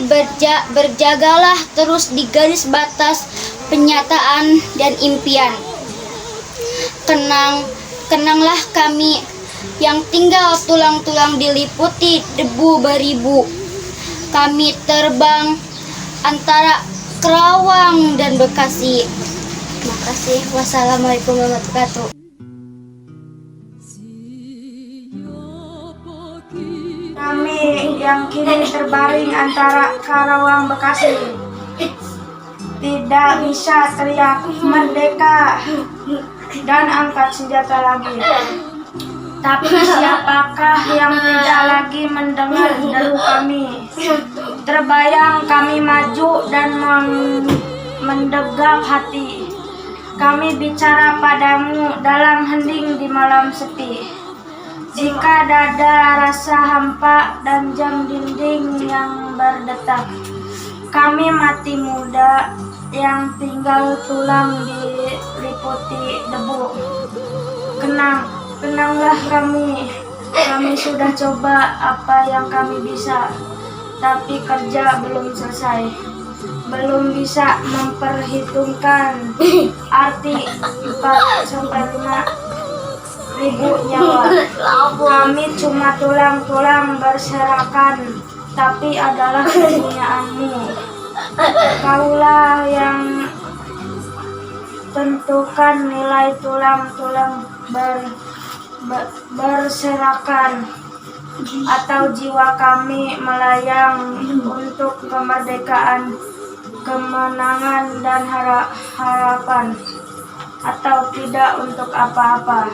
Berjagalah terus di garis batas penyataan dan impian. Kenanglah kami yang tinggal tulang-tulang diliputi debu beribu. Kami terbang antara Karawang dan Bekasi. Terima kasih. Wassalamualaikum warahmatullahi wabarakatuh. Kami yang kini terbaring antara Karawang Bekasi tidak bisa teriak merdeka dan angkat senjata lagi. Tapi siapakah yang tidak lagi mendengar deru kami? Terbayang kami maju dan mendegap hati. Kami bicara padamu dalam hening di malam sepi. Jika dada rasa hampa dan jam dinding yang berdetak, kami mati muda yang tinggal tulang diliputi debu. Kenanglah kami sudah coba apa yang kami bisa, tapi kerja belum selesai. Belum bisa memperhitungkan arti 4-5.000 nyawa. Kami cuma tulang-tulang berserakan, tapi adalah kepunyaanmu. Kaulah yang tentukan nilai tulang-tulang berserakan atau jiwa kami melayang untuk kemerdekaan, kemenangan dan harapan, atau tidak untuk apa-apa.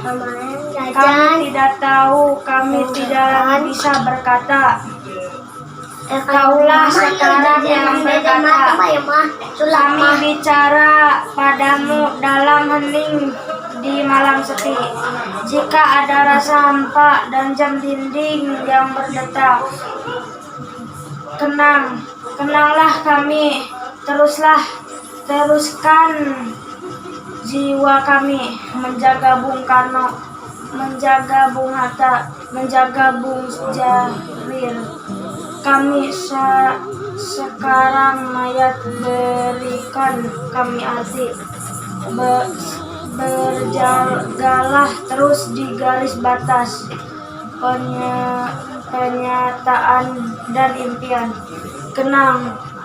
Kami tidak tahu, kami tidak bisa berkata. Kaulah sekarang yang berkata. Kami bicara padamu dalam hening di malam sepi. Jika ada rasa hampa dan jam dinding yang berdetak, Kenanglah kami, teruskan jiwa kami, menjaga Bung Karno, menjaga Bung Hatta, menjaga Bung Jahrir. Kami sekarang mayat, berikan kami arti. Berjagalah terus di garis batas penyataan dan impian.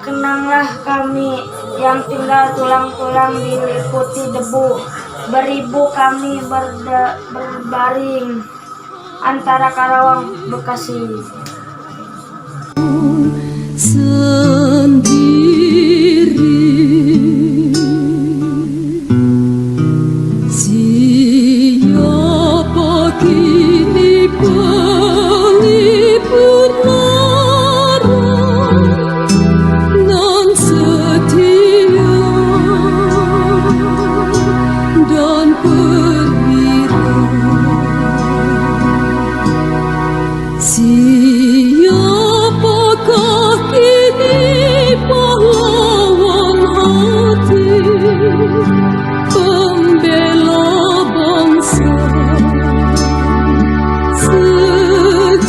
Kenanglah kami yang tinggal tulang-tulang diliputi debu. Beribu kami berbaring antara Karawang, Bekasi. Siapa kini pelipur lara nan setia dan perwira. Siapakah kini pahlawan hati, pembela bangsa sejati?